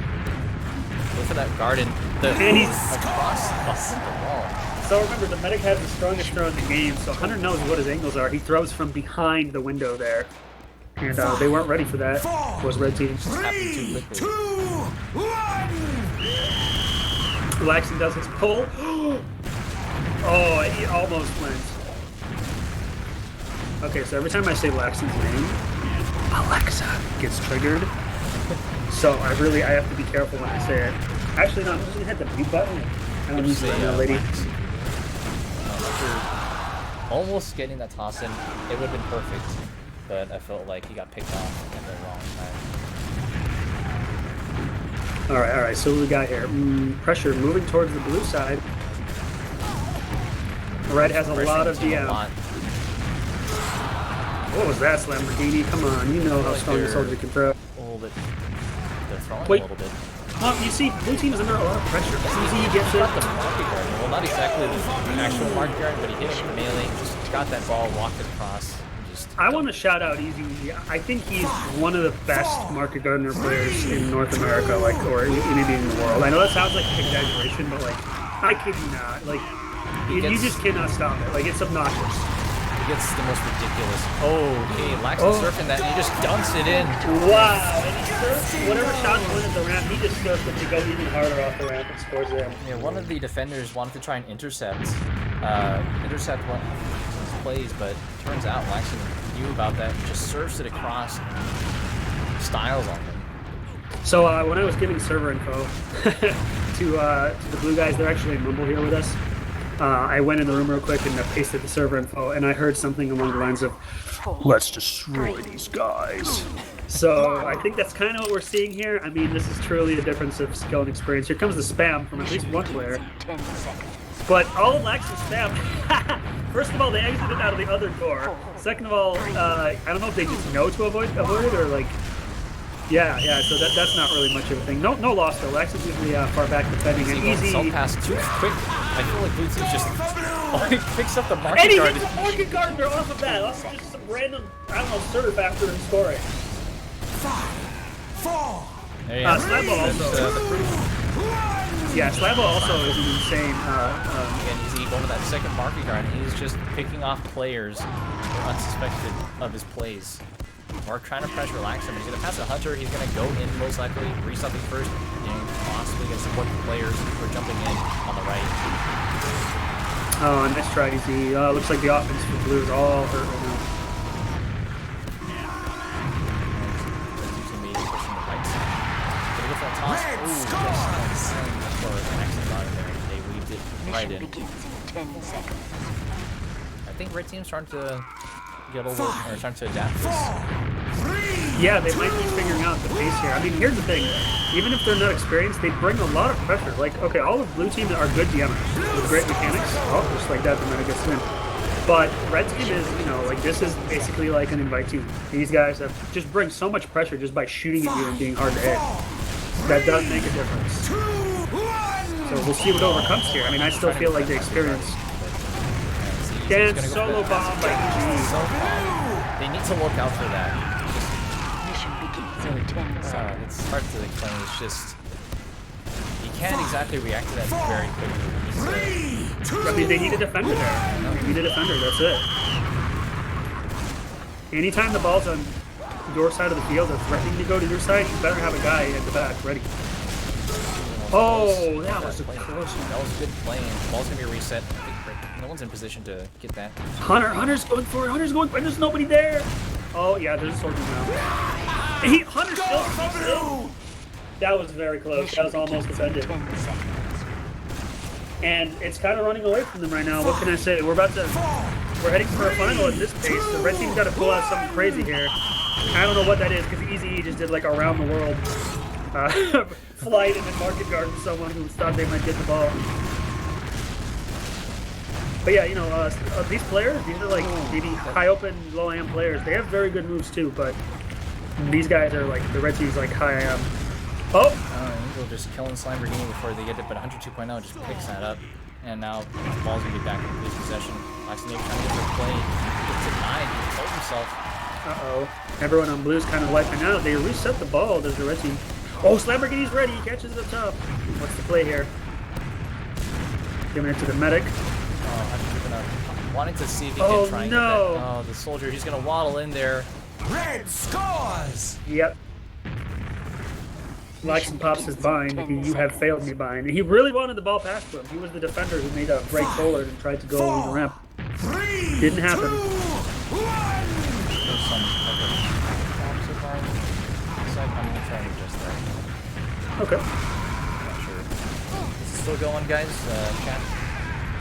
S1: Look for that garden.
S2: And he's
S1: across the wall.
S2: So remember, the medic has the strongest throw in the game, so Hunter knows what his angles are. He throws from behind the window there. And they weren't ready for that, was red team.
S5: 3, 2, 1.
S2: Laxton does his pull. Oh, he almost went. Okay, so every time I say Laxton's name, Alexa gets triggered. So I have to be careful when I say it. Actually, no, I'm just gonna hit the mute button. I don't use it, lady.
S1: After almost getting that toss in, it would have been perfect, but I felt like he got picked off at the wrong time.
S2: All right. So what we got here? Pressure moving towards the blue side. Red has a lot of DM. What was that, Lamborghini? Come on, you know how strong the soldier can throw.
S1: A little bit. They're throwing
S2: Wait.
S1: a little bit.
S2: You see, blue team is under a lot of pressure. As soon as he gets
S1: He
S2: it.
S1: got the market guard. Well, not exactly the actual market guard, but he hit it melee, just got that ball, walked it across.
S2: I want to shout out Easy. I think he's one of the best market gardener players in North America, like, or maybe in the world. I know that sounds like an exaggeration, but like, I kid you not. Like, you just cannot stop it. Like, it's obnoxious.
S1: He gets the most ridiculous. Okay, Laxton surfing that, and he just dunks it in.
S2: Wow, and he surfed whatever shot went at the ramp, he just surfed it to go even harder off the ramp and scores them.
S1: Yeah, one of the defenders wanted to try and intercept one of his plays, but turns out Laxton knew about that and just surfs it across, styles on him.
S2: So when I was giving server info to the blue guys, they're actually in Mumble here with us. I went in the room real quick and pasted the server info, and I heard something along the lines of, "Let's destroy these guys." So I think that's kind of what we're seeing here. I mean, this is truly a difference of skill and experience. Here comes the spam from at least one player.
S3: 10 seconds.
S2: But all of Laxton's spam, first of all, they exited out of the other door. Second of all, I don't know if they just know to avoid it or like, yeah. So that's not really much of a thing. No loss though. Laxton's usually far back defending and easy.
S1: Self pass too quick. I feel like blue team just he picks up the market
S2: And he
S1: guard.
S2: gets a market gardener off of that. Off of just some random, I don't know, serve after him scoring.
S5: 5, 4.
S1: There you go.
S2: Slabo also.
S1: The proof.
S2: Yeah, Slabo also is an insane.
S1: Again, he's going with that second market guard, and he's just picking off players who are unsuspected of his plays. Or trying to pressure Laxton. He's going to pass a Hunter. He's going to go in most likely, reset the first, and possibly going to support the players who are jumping in on the right.
S2: Oh, nice try, Easy. Looks like the offense for blue is all hurt right now.
S1: Right
S3: Mission
S1: in.
S3: begins in 10 seconds.
S1: I think red team's starting to get over, or starting to adapt this.
S2: Yeah, they might be figuring out the pace here. I mean, here's the thing. Even if they're not experienced, they bring a lot of pressure. Like, okay, all of blue team are good DMers with great mechanics. Oh, just like that, the meta gets in. But red team is, like, this is basically like an invite team. These guys have just bring so much pressure just by shooting at you and being hard to hit. That does make a difference. So we'll see what overcomes here. I mean, I still feel like the experience. Again, solo bomb by EG.
S1: They need to look out for that.
S3: Mission begins in 10 seconds.
S1: It's hard to explain. It's just you can't exactly react to that very quickly.
S2: I mean, they need a defender there. They need a defender. That's it. Anytime the ball's on your side of the field or threatening to go to your side, you better have a guy at the back ready. Oh, that was a close one.
S1: That was good playing. The ball's gonna be reset. No one's in position to get that.
S2: Hunter's going for it. Hunter's going for it. There's nobody there. Oh, yeah, there's a soldier now. Hunter still. That was very close. That was almost defended.
S3: 10 seconds.
S2: And it's kind of running away from them right now. What can I say? We're heading for a final at this pace. The red team's got to pull out something crazy here. I don't know what that is because Easy just did like around the world flight and then market guard for someone who thought they might get the ball. But yeah, you know, these players, these are like maybe high open, low am players. They have very good moves too, but these guys are like, the red team's like high am. Oh!
S1: Angel just killing Lamborghini before they get it, but 102.0 just picks that up. And now the ball's gonna be back in Blue's possession. Laxinate trying to get the play. He gets denied. He told himself.
S2: Uh-oh. Everyone on Blue's kind of wiping out. They reset the ball, does the red team. Oh, Lamborghini's ready. He catches it up top. What's the play here? Giving it to the medic.
S1: Wanting to see if he can try and get that.
S2: No.
S1: Oh, the soldier, he's gonna waddle in there.
S5: Red scores!
S2: Yep. Laxin pops his bind. You have failed me bind. He really wanted the ball passed to him. He was the defender who made a break forward and tried to go over the ramp.
S5: 3,
S2: Didn't happen.
S5: 2, 1.
S1: There's some type of so far. I'm gonna try and adjust that.
S2: Okay.
S1: Not sure. Is it still going, guys? Chat?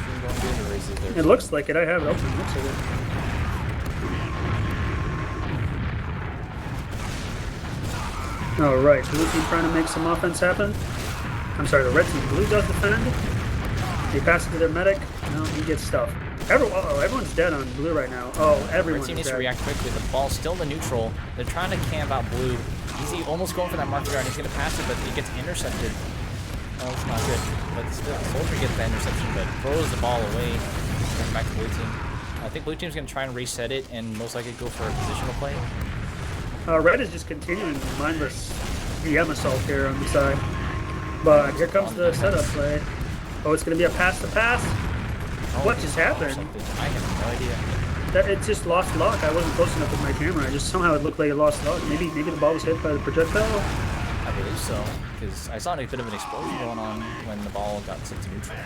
S1: Stream going good, or is it there?
S2: It looks like it. I have it open. It looks like it. All right, blue team trying to make some offense happen. I'm sorry, the red team. Blue does defend. They pass it to their medic. No, he gets stuff. Everyone's dead on blue right now. Oh,
S1: Red
S2: everyone's
S1: team needs
S2: dead.
S1: to react quickly. The ball's still in the neutral. They're trying to camp out blue. Easy almost going for that marker guard. He's going to pass it, but he gets intercepted. Oh, it's not good. But still, Soldier gets the interception, but throws the ball away. Going back to blue team. I think blue team's going to try and reset it and most likely go for a positional play.
S2: Red is just continuing mindless VM assault here on the side. But here comes the setup play. Oh, it's going to be a pass to pass. What just happened?
S1: I have no idea.
S2: It just lost lock. I wasn't close enough with my camera. Somehow it looked like it lost lock. Maybe the ball was hit by the projectile.
S1: I believe so, because I saw a bit of an explosion going on when the ball got sent to neutral.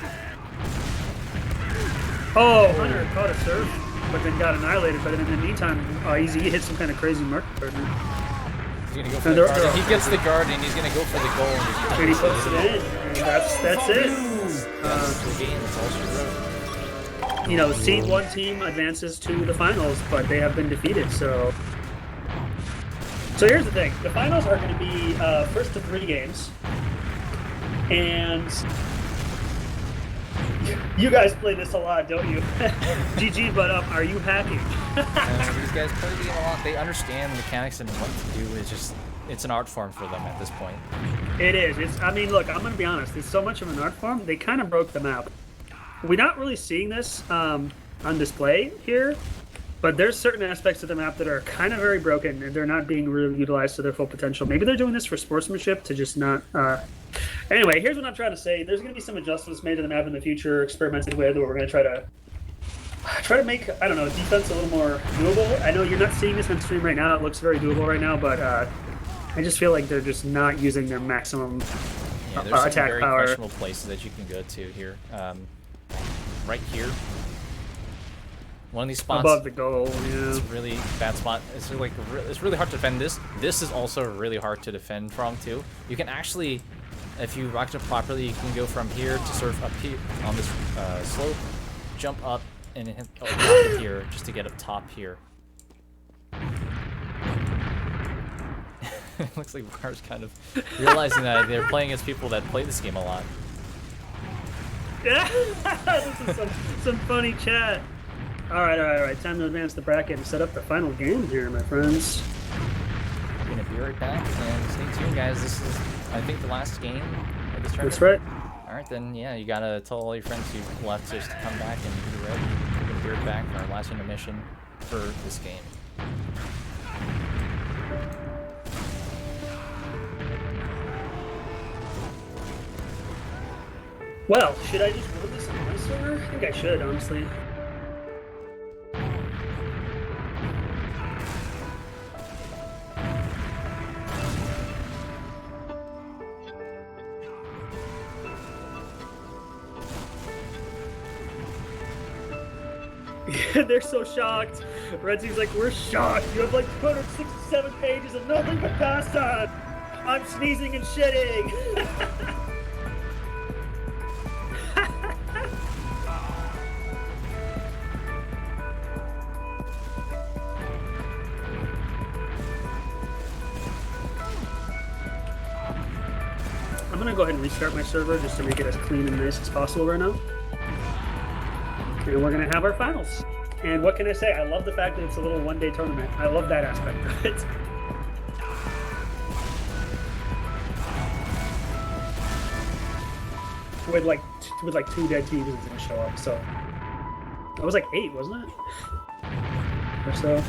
S2: Oh, Hunter caught a serve, but then got annihilated. But in the meantime, Easy hit some kind of crazy mark partner.
S1: He's gonna go for the guard. And he gets the guard, and he's gonna go for the goal.
S2: And he puts it in, and that's it.
S1: That's the game. That's all she wrote.
S2: You know, seed one team advances to the finals, but they have been defeated. So here's the thing: the finals are going to be first to 3 games, and you guys play this a lot, don't you? GG, but are you hacking?
S1: These guys play the game a lot. They understand the mechanics and what to do. It's an art form for them at this point.
S2: It is. I mean, look, I'm going to be honest. It's so much of an art form. They kind of broke the map. We're not really seeing this on display here, but there's certain aspects of the map that are kind of very broken and they're not being really utilized to their full potential. Maybe they're doing this for sportsmanship to just not... Anyway, here's what I'm trying to say. There's going to be some adjustments made to the map in the future, experimented with, where we're going to try to make, I don't know, defense a little more doable. I know you're not seeing this on stream right now. It looks very doable right now, but I just feel like they're just not using their maximum
S1: there's some
S2: attack
S1: very
S2: power.
S1: questionable places that you can go to here. Right here. One of these spots
S2: Above the goal, yeah.
S1: It's a really bad spot. It's really hard to defend this. This is also really hard to defend from too. You can actually, if you rock it properly, you can go from here to surf up here on this slope, jump up and hit top of here just to get up top here. It looks like Bar's kind of realizing that they're playing as people that play this game a lot.
S2: Yeah, this is some funny chat. All right. Time to advance the bracket and set up the final game here, my friends.
S1: We're gonna be right back and stay tuned, guys. This is, I think, the last game of this tournament.
S2: That's right.
S1: All right, then, yeah, you gotta tell all your friends who left just to come back and be ready. We're gonna be right back for our last intermission for this game.
S2: Well, should I just roll this on my server? I think I should, honestly. They're so shocked. Red Team's like, we're shocked. You have like 267 pages of nothing but pastime. I'm sneezing and shitting. I'm gonna go ahead and restart my server just to make it as clean and nice as possible right now. And we're gonna have our finals. And what can I say? I love the fact that it's a little one-day tournament. I love that aspect of it. With like 2 dead teams that's gonna show up. So that was like 8, wasn't it? Or so.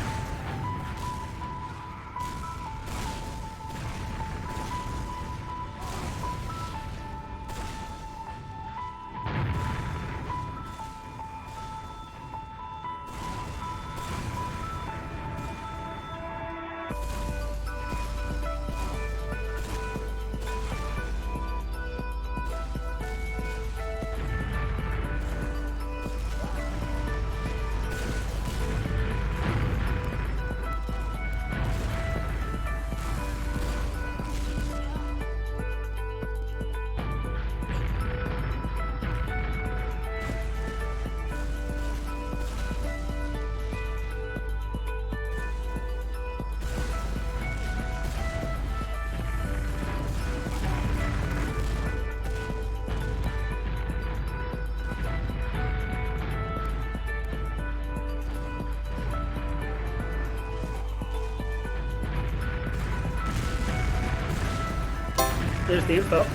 S2: There's the info.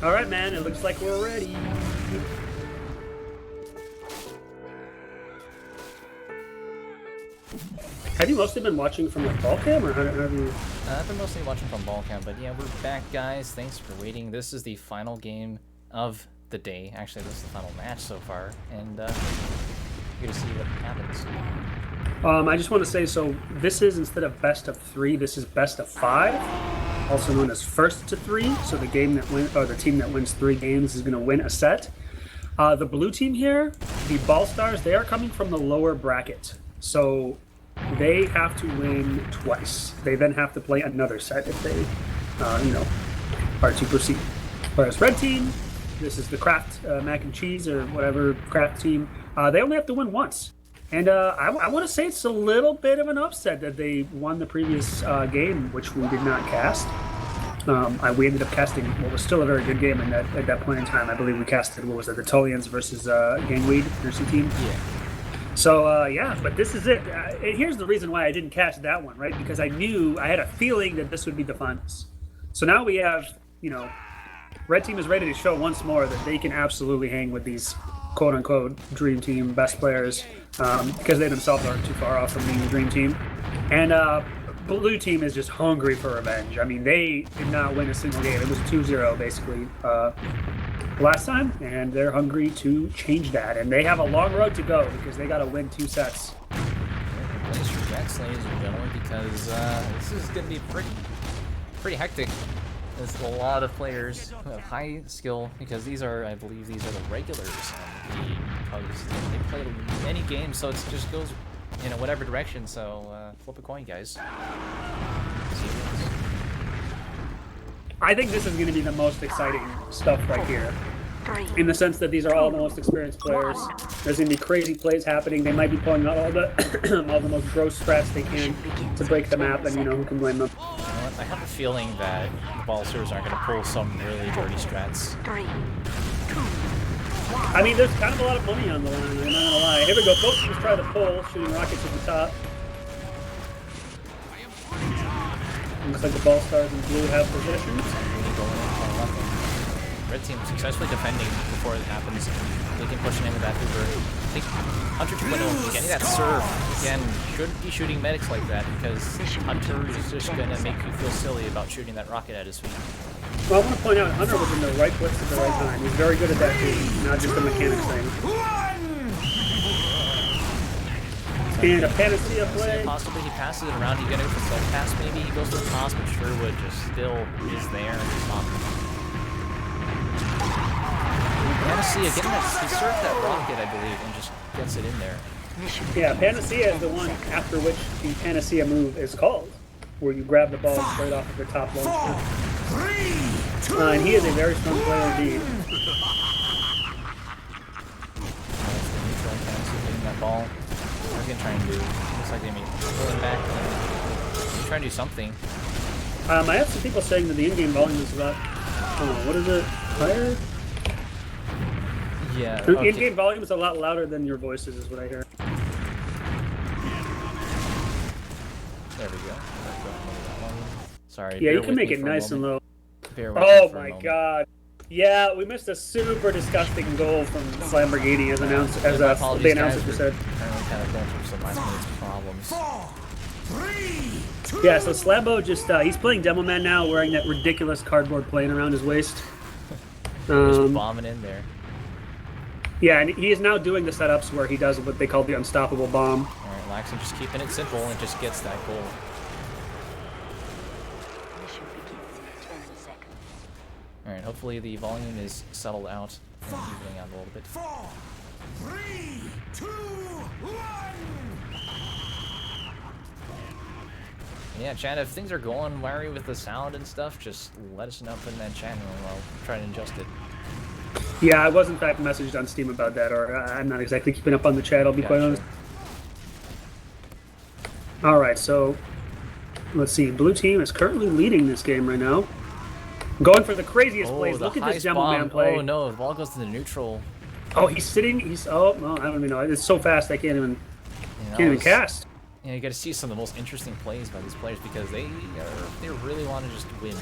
S2: All right, man. It looks like we're ready. Have you mostly been watching from like ball cam, or have you?
S1: I've been mostly watching from ball cam, but yeah, we're back, guys. Thanks for waiting. This is the final game of the day. Actually, this is the final match so far, and you're gonna see what happens.
S2: I just want to say, so this is, instead of best of 3, this is best of 5, also known as first to 3. So the game that the team that wins 3 games is going to win a set. The blue team here, the Ball Stars, they are coming from the lower bracket, so they have to win twice. They then have to play another set if they, are to proceed. Whereas red team, this is the Kraft mac and cheese or whatever Kraft team, they only have to win once. And I want to say it's a little bit of an upset that they won the previous game, which we did not cast. We ended up casting what was still a very good game at that point in time. I believe we casted, what was it, the Tullians versus Gangweed nursing team?
S1: Yeah.
S2: So, yeah, but this is it. Here's the reason why I didn't cast that one, right? Because I had a feeling that this would be the finals. So now we have, red team is ready to show once more that they can absolutely hang with these quote-unquote dream team best players, because they themselves aren't too far off from being the dream team. And blue team is just hungry for revenge. I mean, they did not win a single game. It was 2-0 basically last time, and they're hungry to change that. And they have a long road to go because they got to win 2 sets.
S1: Place your bets, ladies and gentlemen, because this is going to be pretty hectic. There's a lot of players who have high skill, because I believe these are the regulars on the post. They played many games, so it just goes in whatever direction. So flip a coin, guys.
S2: I think this is going to be the most exciting stuff right here, in the sense that these are all the most experienced players. There's going to be crazy plays happening. They might be pulling out all the all the most gross strats they can to break the map, and who can blame them?
S1: I have a feeling that the Ballsters aren't going to pull some really dirty strats.
S2: I mean, there's kind of a lot of money on the line, I'm not going to lie. Here we go. Both teams try to pull, shooting rockets at the top. Looks like the Ball Stars and blue have possession.
S1: Red team successfully defending before it happens. They can push in with that Hoover. I think Hunter 2.0 getting that serve again shouldn't be shooting medics like that, because Hunter is just gonna make you feel silly about shooting that rocket at his feet.
S2: Well, I want to point out Hunter was in the right place at the right time. He's very good at that too, not just a mechanics thing. And a Panacea play.
S1: Possibly he passes it around. He's gonna go for self pass. Maybe he goes to the toss, but Sherwood just still is there and just on. Panacea getting that, he served that rocket, I believe, and just gets it in there.
S2: Yeah, Panacea is the one after which the Panacea move is called, where you grab the ball straight off of the top launcher. And he is a very strong player indeed.
S1: Getting that ball. What are they trying to do? Looks like they may pull it back. They're trying to do something.
S2: I have some people saying that the in-game volume is about, what is it, higher?
S1: Yeah.
S2: The in-game volume is a lot louder than your voices, is what I hear.
S1: There we go. Sorry.
S2: Yeah, you can make it nice and low.
S1: Oh
S2: my god. Yeah, we missed a super disgusting goal from Lamborghini as announced, as the announcer just said.
S1: Apparently kind of going through some last-minute problems.
S5: 4, 3, 2.
S2: Yeah, so Slambo just, he's playing Demo Man now, wearing that ridiculous cardboard plane around his waist.
S1: Just bombing in there.
S2: Yeah, and he is now doing the setups where he does what they call the unstoppable bomb.
S1: Alright, Laxon just keeping it simple and just gets that goal. Alright, hopefully the volume is settled out and evening out a little bit.
S5: 4, 3, 2, 1.
S1: Yeah, chat, if things are going wiry with the sound and stuff, just let us know, put in that chat room, I'll try to adjust it.
S2: Yeah, I was in fact messaged on Steam about that, or I'm not exactly keeping up on the chat, I'll be quite honest. Alright, so let's see. Blue team is currently leading this game right now. Going for the craziest plays. Look at this Demo Man play.
S1: Oh no, the ball goes to the neutral.
S2: Oh, he's sitting. Oh, no, I don't even know. It's so fast I can't even cast.
S1: Yeah, you got to see some of the most interesting plays by these players, because they really want to just win.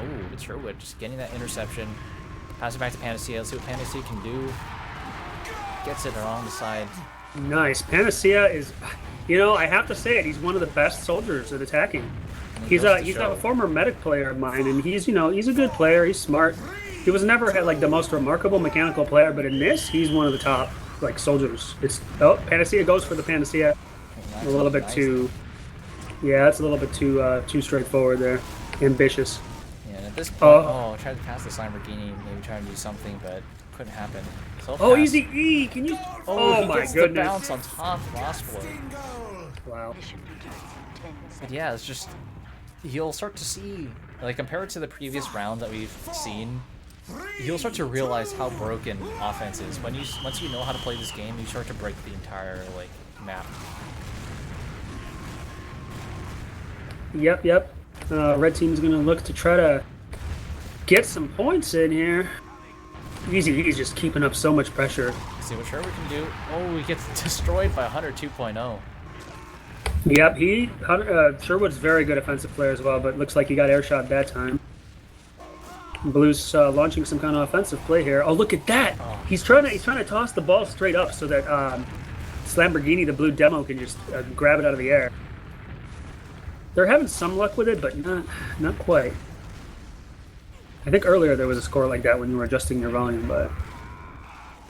S1: Oh, it's Sherwood just getting that interception. Pass it back to Panacea. Let's see what Panacea can do. Gets it along the side.
S2: Nice. Panacea is, you know, I have to say it. He's one of the best soldiers at attacking. He's a former medic player of mine, and he's, you know, he's a good player. He's smart. He was never had like the most remarkable mechanical player, but in this, he's one of the top like soldiers. It's Panacea goes for the Panacea. A little bit too, yeah, it's a little bit too straightforward there. Ambitious.
S1: Yeah, and at this point, tried to pass the Lamborghini, maybe trying to do something, but couldn't happen.
S2: Oh, easy E! Can you? Oh
S1: he
S2: my
S1: gets
S2: goodness!
S1: The bounce on top of Osplor.
S2: Wow.
S3: Mission begins in 10
S1: But
S3: seconds.
S1: yeah, it's just you'll start to see, like compared to the previous round that we've seen, you'll start to realize how broken offense is. Once you know how to play this game, you start to break the entire like map.
S2: Yep. Red team's gonna look to try to get some points in here. Easy, he's just keeping up so much pressure.
S1: See what Sherwood can do. Oh, he gets destroyed by Hunter 2.0.
S2: Yep, Sherwood's very good offensive player as well, but looks like he got airshot that time. Blue's launching some kind of offensive play here. Oh, look at that!
S1: Oh.
S2: He's trying to toss the ball straight up so that Lamborghini, the blue demo, can just grab it out of the air. They're having some luck with it, but not quite. I think earlier there was a score like that when you were adjusting your volume, but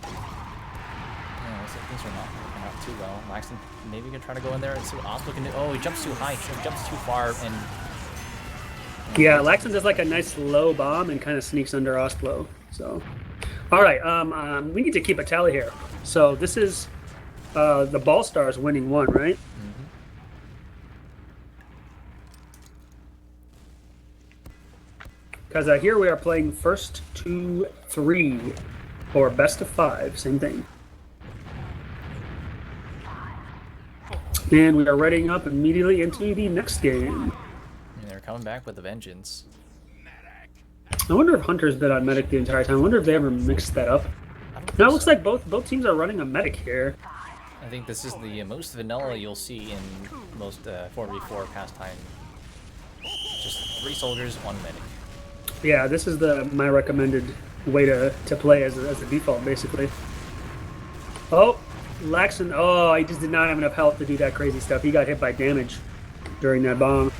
S1: Yeah, looks like things are not working out too well. Laxton maybe can try to go in there and see what Oslo can do. Oh, he jumps too high. He jumps too far, and
S2: yeah, Laxton does like a nice low bomb and kind of sneaks under Oslo. So, all right, we need to keep a tally here. So this is the Ball Stars winning one, right? Because here we are playing first 2-3 or best of 5, same thing. And we are readying up immediately into the next game.
S1: and they're coming back with a vengeance.
S2: I wonder if Hunter's been on medic the entire time. I wonder if they ever mixed that up. No, it looks like both teams are running a medic here.
S1: I think this is the most vanilla you'll see in most 4v4 pastime. Just 3 soldiers, 1 medic.
S2: Yeah, this is my recommended way to play as a default, basically. Oh, Laxton. Oh, he just did not have enough health to do that crazy stuff. He got hit by damage during that bomb.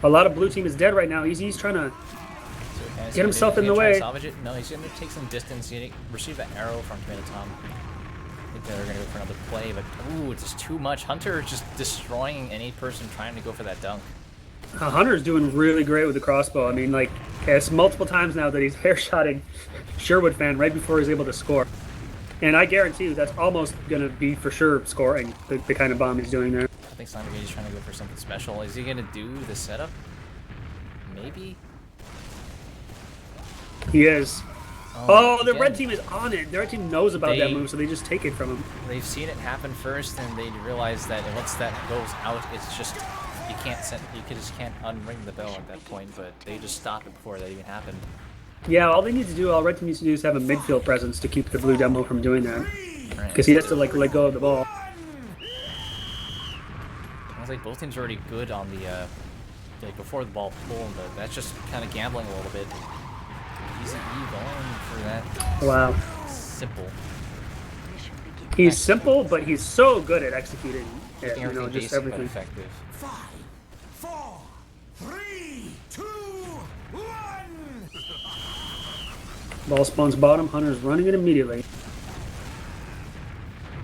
S2: A lot of blue team is dead right now. He's trying to get himself in the way.
S1: Salvage it? No, he's going to take some distance. He received an arrow from Tomato Tom. I think they're going to go for another play, but ooh, it's just too much. Hunter is just destroying any person trying to go for that dunk.
S2: Hunter's doing really great with the crossbow. I mean, like, it's multiple times now that he's hairshotting Sherwood fan right before he's able to score. And I guarantee you that's almost going to be for sure scoring the kind of bomb he's doing there.
S1: I think Slamborghini's trying to go for something special. Is he going to do the setup? Maybe?
S2: He is. Oh, the
S1: again,
S2: red team is on it. The red team knows about that move, so they just take it from him.
S1: They've seen it happen first, and they realize that once that goes out, it's just you just can't unring the bell at that point. But they just stopped it before that even happened.
S2: Yeah, all they need to do, all red team needs to do, is have a midfield presence to keep the blue demo from doing that,
S1: Right.
S2: because he has to like let go of the ball.
S1: Sounds like both teams are already good on the like before the ball pulled, but that's just kind of gambling a little bit. Easy E going for that.
S2: Wow.
S1: Simple.
S3: Mission begins.
S2: He's simple, but he's so good at executing it,
S1: Keeping
S2: you know,
S1: everything
S2: just
S1: basic but
S2: everything.
S1: effective.
S5: 5, 4, 3, 2, 1.
S2: Ball spawns bottom, Hunter's running it immediately.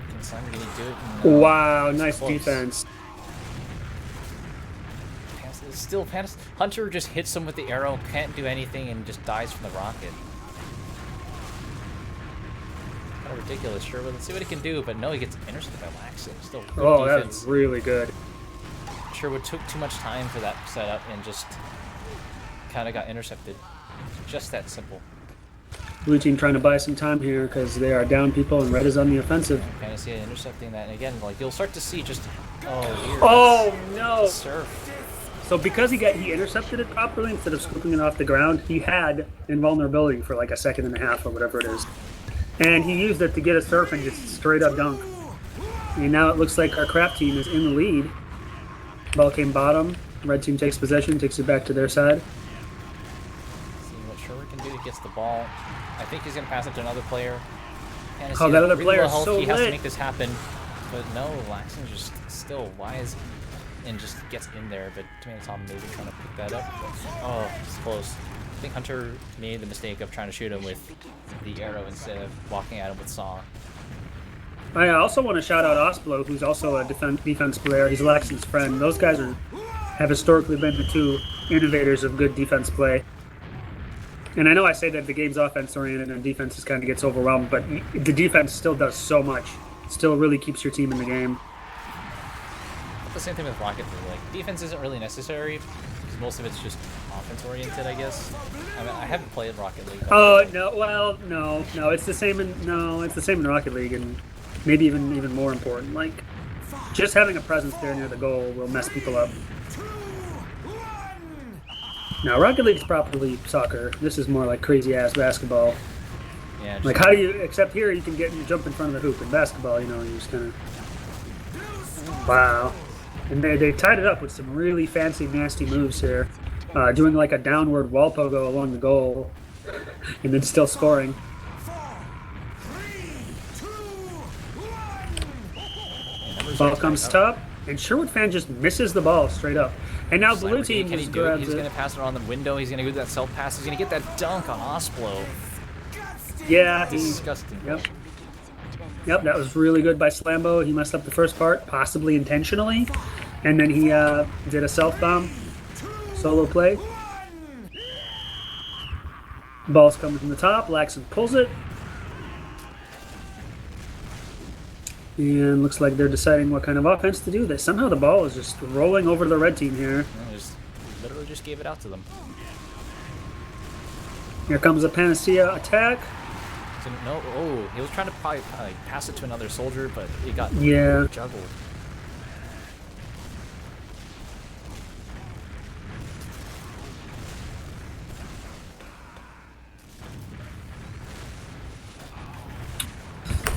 S1: Can Slamborghini do it? No.
S2: Wow, nice
S1: Close.
S2: defense.
S1: Still, Hunter just hits him with the arrow, can't do anything, and just dies from the rocket. Kind of ridiculous, sure. But let's see what he can do. But no, he gets intercepted by Laxton. Still good
S2: Oh,
S1: defense.
S2: that's really good.
S1: Sherwood took too much time for that setup and just kind of got intercepted. Just that simple.
S2: Blue team trying to buy some time here because they are down people and red is on the offensive.
S1: Panacea intercepting that, and again, like you'll start to see just here.
S2: Oh no!
S1: Surf.
S2: So because he intercepted it properly instead of scooping it off the ground, he had invulnerability for like a second and a half or whatever it is. And he used it to get a surf and just straight up dunk. And now it looks like our crap team is in the lead. Ball came bottom. Red team takes possession, takes it back to their side.
S1: Rocket gets the ball. I think he's gonna pass it to another player.
S2: Oh, that other player is so
S1: He has to
S2: lit.
S1: make this happen, but no, Laxton's just still wise and just gets in there. But Tomato Tom maybe trying to pick that up. Oh, it's close. I think Hunter made the mistake of trying to shoot him with the arrow instead of walking at him with Saw.
S2: I also want to shout out Osblo, who's also a defense player. He's Laxton's friend. Those guys have historically been the two innovators of good defense play. And I know I say that the game's offense-oriented and defense just kind of gets overwhelmed, but the defense still does so much. Still really keeps your team in the game.
S1: The same thing with Rocket League. Like, defense isn't really necessary because most of it's just offense-oriented, I guess. I mean, I haven't played Rocket League.
S2: Oh no! Well, no. It's the same in Rocket League, and maybe even more important. Like, just having a presence there near the goal will mess people up. Now, Rocket League's properly soccer. This is more like crazy-ass basketball.
S1: Yeah.
S2: Like, how do you... Except here, you can jump in front of the hoop. In basketball, you know, you just kind of... Wow. And they tied it up with some really fancy, nasty moves here. Doing like a downward wall pogo along the goal. And then still scoring. Ball comes top. And Sherwood Fan just misses the ball straight up. And now blue team just grabs
S1: He's
S2: it.
S1: going to pass it on the window. He's going to do that self-pass. He's going to get that dunk on Osblo.
S2: Yeah,
S1: Disgusting.
S2: Yep, that was really good by Slambo. He messed up the first part, possibly intentionally. And then he did a self-bomb. Solo play. Ball's coming from the top. Laxton pulls it. And looks like they're deciding what kind of offense to do. Somehow the ball is just rolling over to the red team here.
S1: Literally just gave it out to them.
S2: Here comes a Panacea attack.
S1: So, no, oh, he was trying to probably pass it to another soldier, but it got juggled.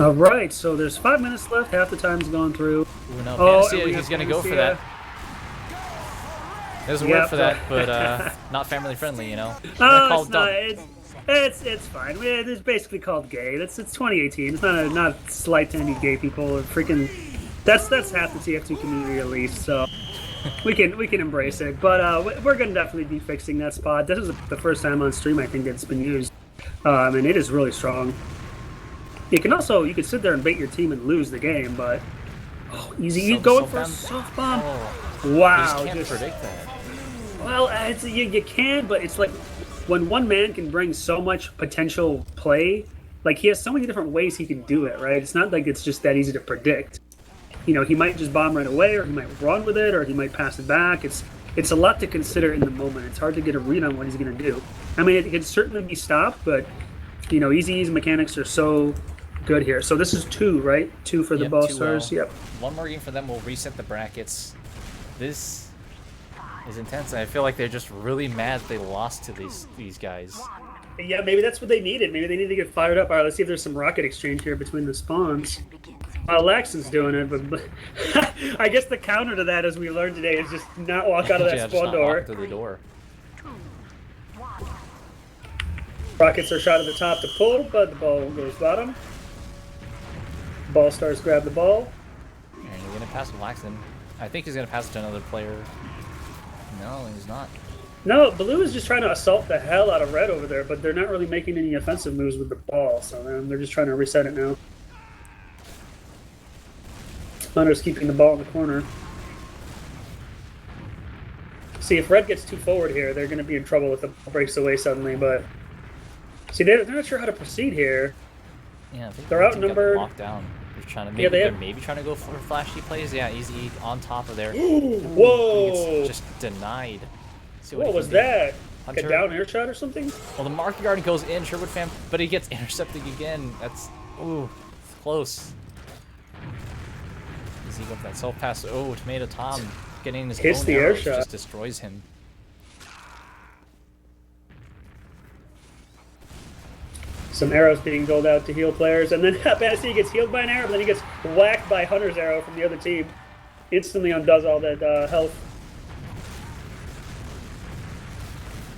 S2: All right, so there's 5 minutes left. Half the time's gone through.
S1: Ooh, no,
S2: Oh,
S1: Panacea, he's going to go for that. There's a word for that, but not family friendly, you know.
S2: Oh, it's fine. It's basically called gay. It's 2018. It's not a slight to any gay people or freaking. That's half the TF2 community at least. So we can embrace it. But we're gonna definitely be fixing that spot. This is the first time on stream I think it's been used, and it is really strong. You can sit there and bait your team and lose the game, but easy going for a soft bomb.
S1: Oh,
S2: Wow,
S1: you just can't predict that.
S2: Well, you can, but it's like when one man can bring so much potential play, like he has so many different ways he can do it, right? It's not like it's just that easy to predict. You know, he might just bomb right away, or he might run with it, or he might pass it back. It's a lot to consider in the moment. It's hard to get a read on what he's going to do. I mean, it can certainly be stopped, but, you know, Easy's mechanics are so good here. So this is 2, right? 2 for the Ball Stars. Yep.
S1: One more game for them will reset the brackets. This is intense. I feel like they're just really mad they lost to these guys.
S2: Yeah, maybe that's what they needed. Maybe they need to get fired up. All right, let's see if there's some rocket exchange here between the spawns. Laxton's doing it, but I guess the counter to that, as we learned today, is just not walk out of that spawn door.
S1: Walk through the door.
S2: Rockets are shot at the top to pull, but the ball goes bottom. Ball Stars grab the ball.
S1: And he's going to pass to Laxton. I think he's going to pass it to another player. No, he's not.
S2: No, Blue is just trying to assault the hell out of Red over there, but they're not really making any offensive moves with the ball, so they're just trying to reset it now. Hunter's keeping the ball in the corner. See, if Red gets too forward here, they're going to be in trouble if the ball breaks away suddenly, but... See, they're not sure how to proceed here.
S1: Yeah, I think
S2: they're outnumbered.
S1: Locked down. They're trying to they're maybe trying to go for flashy plays. Yeah, Easy on top of there.
S2: Whoa!
S1: Just denied.
S2: What was that?
S1: Hunter.
S2: Like a down air shot or something?
S1: Well, the market guard goes in, Sherwood Fan, but he gets intercepted again. That's close. Easy go for that self pass. Oh, Tomato Tom getting his
S2: Hits
S1: own
S2: the air
S1: arrows,
S2: shot.
S1: just destroys him.
S2: Some arrows being doled out to heal players, and then Fantasy gets healed by an arrow, but then he gets whacked by Hunter's arrow from the other team. Instantly undoes all that health.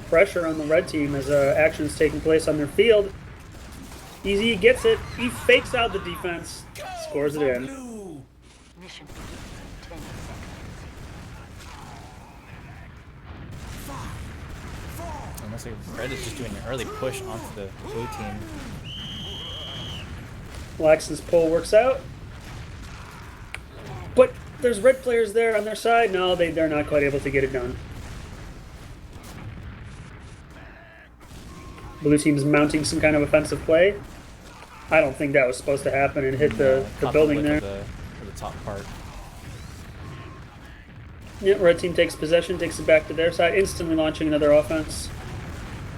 S2: pressure on the red team as actions taking place on their field. Easy gets it. He fakes out the defense, scores it in.
S5: Blue.
S3: Mission begins in 10 seconds.
S1: Unless red is just doing an early push onto the blue team.
S2: Laxton's pull works out. But there's red players there on their side. No, they're not quite able to get it done. Blue team's mounting some kind of offensive play. I don't think that was supposed to happen and hit the building there.
S1: The top part.
S2: Yeah, red team takes possession, takes it back to their side, instantly launching another offense.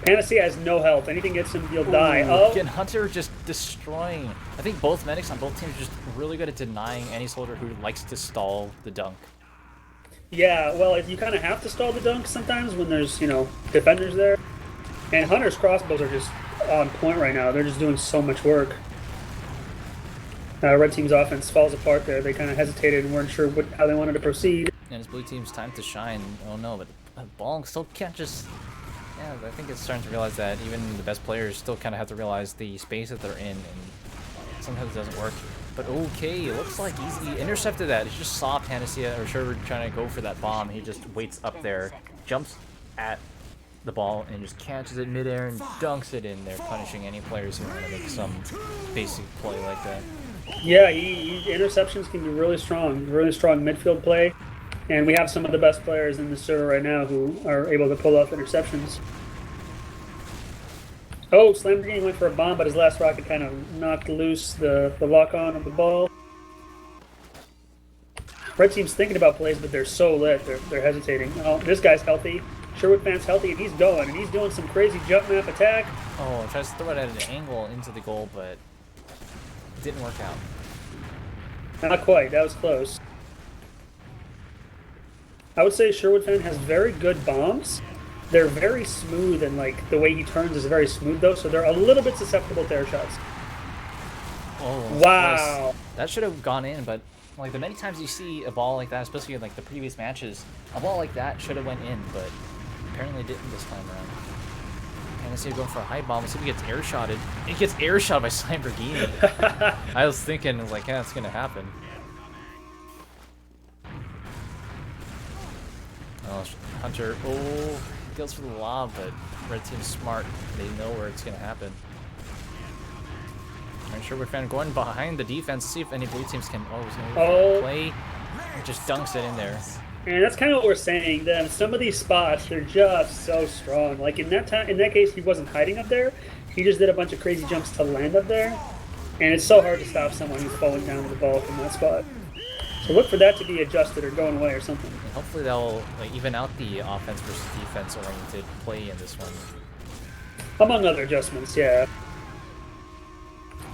S2: Panacea has no health. Anything hits him, he'll die. Oh,
S1: Again, Hunter just destroying. I think both medics on both teams are just really good at denying any soldier who likes to stall the dunk.
S2: yeah, well, you kind of have to stall the dunk sometimes when there's, defenders there. And Hunter's crossbows are just on point right now. They're just doing so much work. Red team's offense falls apart there. They kind of hesitated and weren't sure how they wanted to proceed.
S1: And it's blue team's time to shine. Oh no, but Ball still can't just... Yeah, I think it's starting to realize that even the best players still kind of have to realize the space that they're in, and sometimes it doesn't work. But okay, it looks like he intercepted that. He just saw Panacea or Sherwood trying to go for that bomb. He just waits up there, jumps at the ball, and just catches it midair and dunks it in there, punishing any players who want to make some basic play like that.
S2: Yeah, interceptions can be really strong midfield play. And we have some of the best players in the server right now who are able to pull off interceptions. Oh, Slamborghini went for a bomb, but his last rocket kind of knocked loose the lock-on of the ball. Red team's thinking about plays, but they're so lit, they're hesitating. Oh, this guy's healthy. Sherwood fan's healthy, and he's going, and he's doing some crazy jump map attack.
S1: Oh, tries to throw it at an angle into the goal, but it didn't work out.
S2: Not quite, that was close. I would say Sherwood fan has very good bombs. They're very smooth, and like the way he turns is very smooth though, so they're a little bit susceptible to air shots.
S1: Oh,
S2: Wow.
S1: That should have gone in, but like the many times you see a ball like that, especially in like the previous matches, a ball like that should have went in, but apparently didn't this time around. Panacea going for a high bomb. Let's see if he gets air shotted. It gets air shot by Slamborghini. I was thinking like, yeah, it's gonna happen. Oh, Hunter, goes for the lob, but red team's smart. They know where it's going to happen. I'm sure we're going behind the defense to see if any blue teams can play. Just dunks it in there.
S2: And that's kind of what we're saying. Then some of these spots, they're just so strong. Like in that case, he wasn't hiding up there. He just did a bunch of crazy jumps to land up there. And it's so hard to stop someone who's falling down with the ball from that spot. So look for that to be adjusted or going away or something.
S1: And hopefully that'll even out the offense versus defense oriented play in this one.
S2: Among other adjustments, yeah.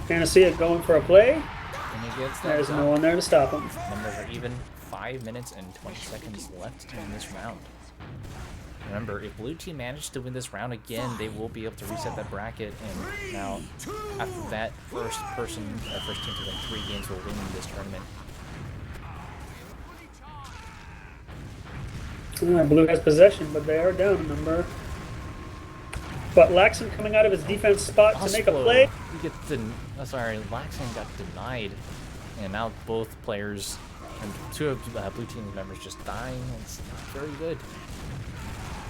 S2: Panacea going for a play.
S1: And he gets that.
S2: There's no one there to stop him.
S1: Numbers are even. 5 minutes and 20 seconds left in this round. Remember, if blue team manages to win this round again, they will be able to reset that bracket, and now after that, first team to win 3 games will win this tournament.
S2: Blue has possession, but they are down a number. But Laxton coming out of his defense spot to make a play.
S1: Laxton got denied, and now both players and 2 of blue team members just dying. It's not very good.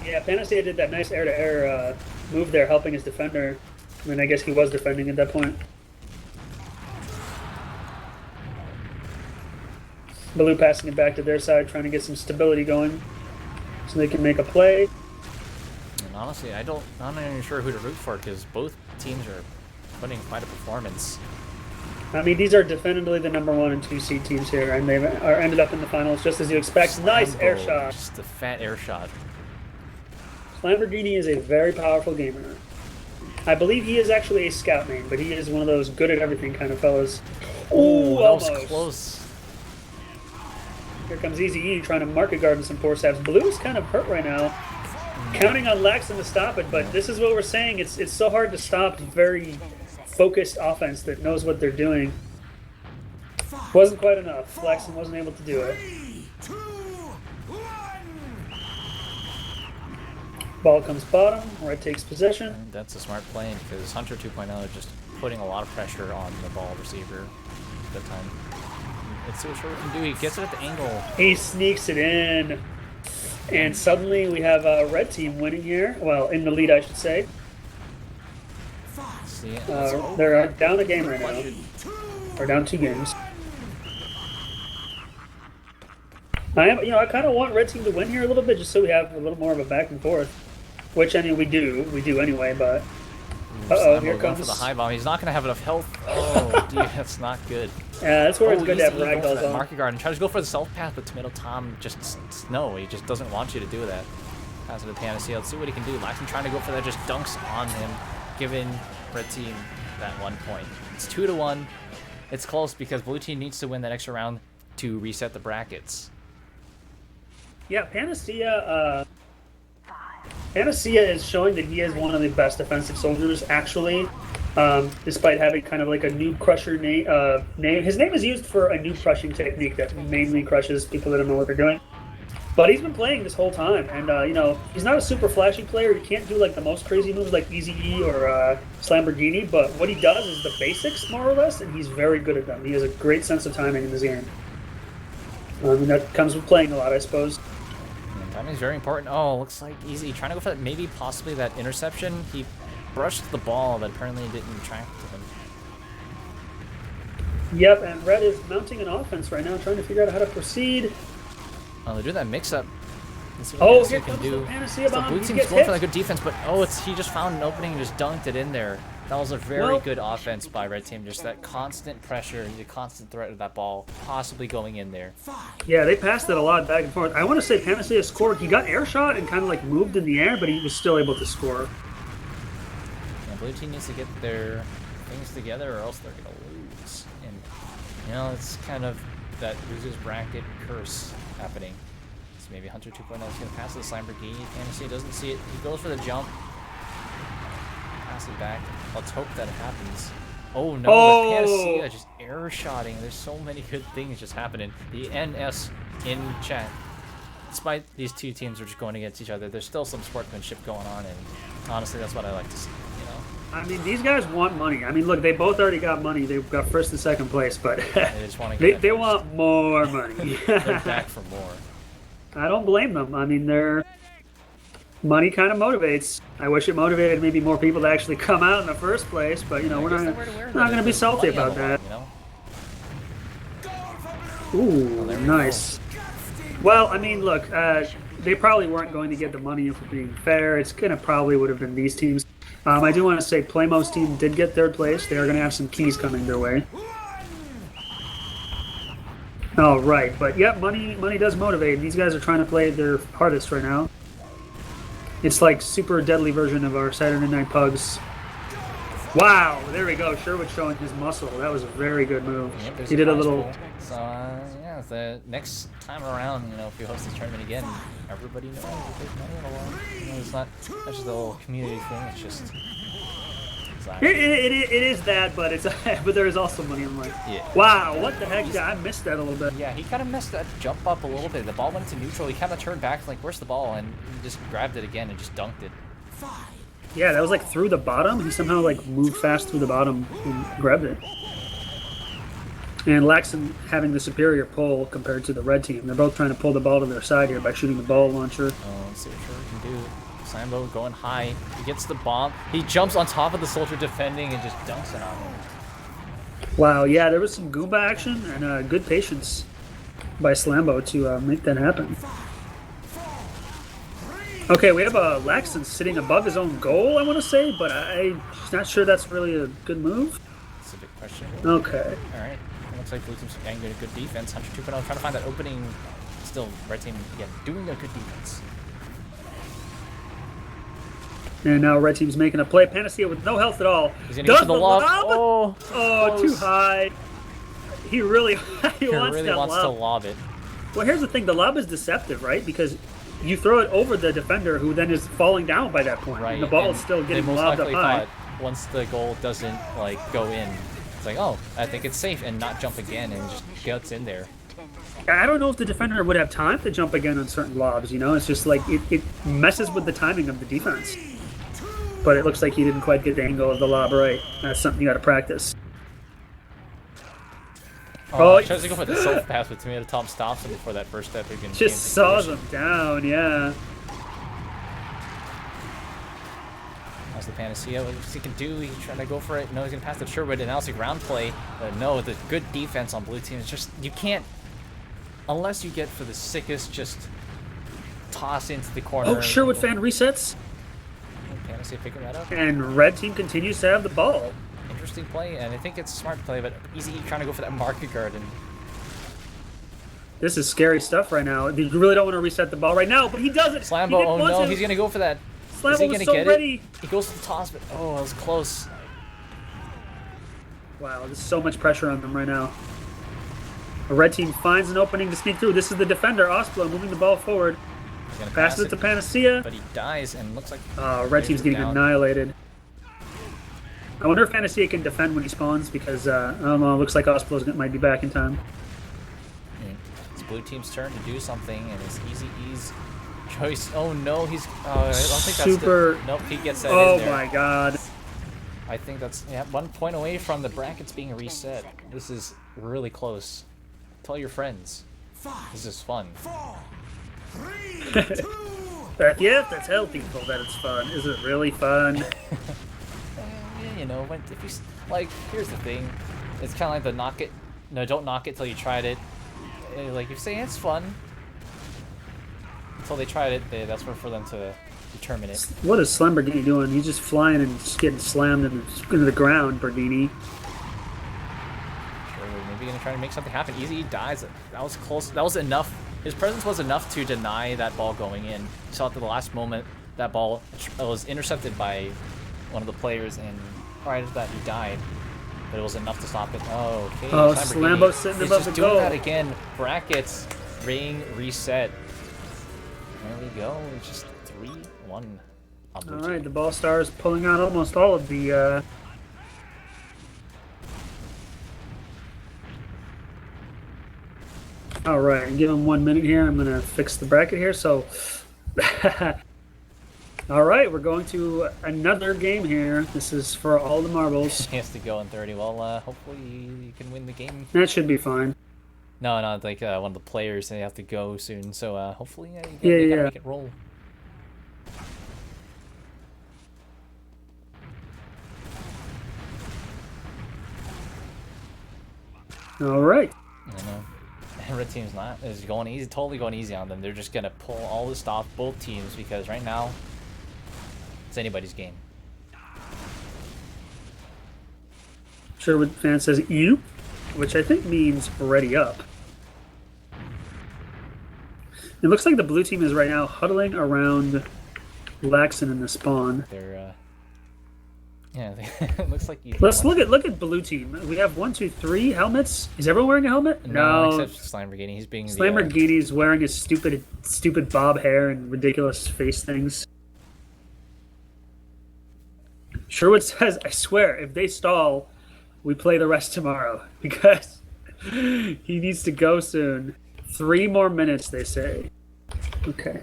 S2: Yeah, Panacea did that nice air-to-air move there, helping his defender. I mean, I guess he was defending at that point. Blue passing it back to their side, trying to get some stability going so they can make a play.
S1: And honestly, I'm not even sure who to root for because both teams are putting quite a performance.
S2: I mean, these are definitively the number 1 and 2 seed teams here, and they are ended up in the finals just as you expect. Nice air shot.
S1: Just a fat air shot.
S2: Lamborghini is a very powerful gamer. I believe he is actually a scout main, but he is one of those good at everything kind of fellas.
S1: Ooh, that
S2: almost.
S1: was close.
S2: Here comes Easy E trying to market guard some poor stabs. Blue is kind of hurt right now. Counting on Laxton to stop it, but this is what we're saying. It's so hard to stop very focused offense that knows what they're doing. Wasn't quite enough. Laxton wasn't able to do it.
S5: 3, 2, 1.
S2: Ball comes bottom. Red takes possession.
S1: And that's a smart play because Hunter 2.0 is just putting a lot of pressure on the ball receiver at that time. Let's see what Sherwood can do. He gets it at the angle.
S2: He sneaks it in. And suddenly we have a red team winning here. Well, in the lead, I should say.
S1: See,
S2: They're down a game right now. Or down 2 games. I kind of want red team to win here a little bit, just so we have a little more of a back and forth. Which, I mean, we do anyway. But here comes
S1: for the high bomb. He's not going to have enough health. Oh, dude, that's not good.
S2: Yeah, that's where it's good to have ragdolls on.
S1: Market guard and try to go for the self path, but Tomato Tom just no. He just doesn't want you to do that. Pass it to Panacea. Let's see what he can do. Laxton trying to go for that, just dunks on him, giving red team that 1 point. It's 2-1. It's close because blue team needs to win that extra round to reset the brackets.
S2: Yeah, Panacea is showing that he is one of the best defensive soldiers, actually, despite having kind of like a noob crusher name. His name is used for a noob crushing technique that mainly crushes people that don't know what they're doing. But he's been playing this whole time, and he's not a super flashy player. He can't do like the most crazy moves like Easy E or Slamborghini, but what he does is the basics, more or less, and he's very good at them. He has a great sense of timing in his game. And that comes with playing a lot, I suppose.
S1: Timing's very important. Oh, looks like Easy trying to go for that, maybe possibly that interception. He brushed the ball, but apparently didn't track to him.
S2: Yep, and Red is mounting an offense right now, trying to figure out how to proceed.
S1: Oh, they're doing that mix-up. Let's see what
S2: here
S1: can
S2: comes
S1: do.
S2: the Panacea
S1: The
S2: bomb.
S1: blue
S2: He
S1: team's
S2: gets
S1: going
S2: hit.
S1: for that good defense, but he just found an opening and just dunked it in there. That was a very good offense by red team. Just that constant pressure, the constant threat of that ball possibly going in there.
S2: Yeah, they passed it a lot back and forth. I want to say Panacea scored. He got air shot and kind of like moved in the air, but he was still able to score.
S1: Yeah, blue team needs to get their things together or else they're going to lose. And, it's kind of that losers bracket curse happening. So maybe Hunter 2.0 is going to pass to the Lamborghini. Panacea doesn't see it. He goes for the jump. Pass it back. Let's hope that happens. Oh no, the Panacea just error shotting. There's so many good things just happening. The NS in chat. Despite these two teams are just going against each other, there's still some sportsmanship going on, and honestly, that's what I like to see.
S2: I mean, these guys want money. I mean, look, they both already got money. They've got first and second place, but
S1: they just want to
S2: they want more money.
S1: They're back for more.
S2: I don't blame them. I mean, money kind of motivates. I wish it motivated maybe more people to actually come out in the first place, but we're not going to be salty about that. Ooh, nice. Well, I mean, look, they probably weren't going to get the money if we're being fair. It's gonna probably would have been these teams. I do want to say Playmo's team did get third place. They are going to have some keys coming their way. Oh, right. But, yep, money does motivate. These guys are trying to play their hardest right now. It's like super deadly version of our Saturday Night Pugs. Wow, there we go. Sherwood showing his muscle. That was a very good move.
S1: Yep,
S2: he did a little...
S1: Pool. So, yeah, the next time around, if we host this tournament again, everybody knows that there's money on the line. It's not just a little community thing. It's just...
S2: It is that, but but there is also money on the line.
S1: Yeah.
S2: Wow, what the heck? Yeah, I missed that a little bit.
S1: Yeah, he kind of missed that jump up a little bit. The ball went into neutral. He kind of turned back, like, where's the ball? And he just grabbed it again and just dunked it.
S2: Yeah, that was like through the bottom. He somehow like moved fast through the bottom and grabbed it. And Laxton having the superior pull compared to the red team. They're both trying to pull the ball to their side here by shooting the ball launcher.
S1: Oh, let's see what Sherwood can do. Sambo going high. He gets the bomb. He jumps on top of the soldier defending and just dunks it on him.
S2: Wow, yeah, there was some Goomba action and good patience by Slambo to make that happen. Okay, we have Laxton sitting above his own goal, I want to say, but I'm not sure that's really a good move.
S1: That's a big question.
S2: Okay.
S1: All right. It looks like blue team's getting good defense. Hunter 2.0 trying to find that opening. Still, red team, again, doing a good defense.
S2: And now red team's making a play. Panacea with no health at all.
S1: He's going to go for the lob. Oh,
S2: close. Too high. He really,
S1: he wants to lob it.
S2: Well, here's the thing. The lob is deceptive, right? Because you throw it over the defender who then is falling down by that point.
S1: Right.
S2: And the ball is still getting lobbed up high.
S1: Once the goal doesn't, go in, it's like, oh, I think it's safe and not jump again and just gets in there.
S3: seconds.
S2: I don't know if the defender would have time to jump again on certain lobs, you know? It's just like, it messes with the timing of the defense. But it looks like he didn't quite get the angle of the lob right. That's something you gotta practice.
S1: Oh, he tries to go for the self pass, but Tomato Tom stops him before that first step.
S2: Just saws him down, yeah.
S1: How's the Panacea? What he can do? He's trying to go for it. No, he's gonna pass the Sherwood, and now it's a ground play. But no, the good defense on blue team is just, you can't, unless you get for the sickest, just toss into the corner.
S2: Oh, Sherwood fan resets.
S1: Panacea picking that up.
S2: And red team continues to have the ball.
S1: Interesting play, and I think it's a smart play, but Easy trying to go for that market guard, and
S2: This is scary stuff right now. You really don't want to reset the ball right now, but he does it.
S1: Slambo, oh no, he's gonna go for that. Is he
S2: Slambo was
S1: gonna
S2: so
S1: get
S2: ready.
S1: it? He goes to the toss, but oh, it was close.
S2: Wow, there's so much pressure on them right now. The red team finds an opening to sneak through. This is the defender, Osblo, moving the ball forward.
S1: He's gonna
S2: Passes it to Panacea.
S1: but he dies, and looks like
S2: Red team's getting
S1: down.
S2: annihilated. I wonder if Panacea can defend when he spawns, because, I don't know, it looks like Osblo might be back in time.
S1: It's blue team's turn to do something, and it's Easy's choice. Oh no, he's. I don't think that's
S2: Super.
S1: Nope, he gets that
S2: Oh
S1: in there.
S2: my god.
S1: I think that's 1 point away from the brackets being reset. This is really close. Tell your friends. This is fun.
S5: 4, 3, 2.
S2: Yeah, that's tell people that it's fun. Is it really fun?
S1: You know, if you like, here's the thing. It's kind of like the knock it. No, don't knock it till you tried it. Like, you say it's fun until they tried it. That's for them to determine it.
S2: What is Lamborghini doing? He's just flying and just getting slammed into the ground, Berdini.
S1: Sure, maybe gonna try to make something happen. Easy dies. That was close. That was enough. His presence was enough to deny that ball going in. You saw at the last moment that ball was intercepted by one of the players, and right after that he died. But it was enough to stop it. Oh, okay.
S2: Oh, Slambo sitting
S1: He's
S2: above
S1: just
S2: the
S1: doing
S2: goal.
S1: that again. Brackets, ring, reset. There we go. It's just 3-1.
S2: All right, the ball star is pulling out almost all of the. All right, give him 1 minute here. I'm gonna fix the bracket here. So, all right, we're going to another game here. This is for all the marbles.
S1: He has to go in 30. Well, hopefully you can win the game.
S2: That should be fine.
S1: No, not like one of the players. They have to go soon. So hopefully
S2: Yeah,
S1: you gotta
S2: yeah.
S1: make it roll.
S2: All right.
S1: I know. Red team's is going easy, totally going easy on them. They're just gonna pull all this off both teams because right now it's anybody's game.
S2: Sherwood fan says "you," which I think means ready up. It looks like the blue team is right now huddling around Laxon in the spawn.
S1: They're yeah, it looks like you.
S2: Let's look at blue team. We have 1, 2, 3 helmets. Is everyone wearing a helmet?
S1: No, except Lamborghini. He's being
S2: Lamborghini's wearing his stupid bob hair and ridiculous face things. Sherwood says, "I swear, if they stall, we play the rest tomorrow because he needs to go soon. 3 more minutes, they say." Okay.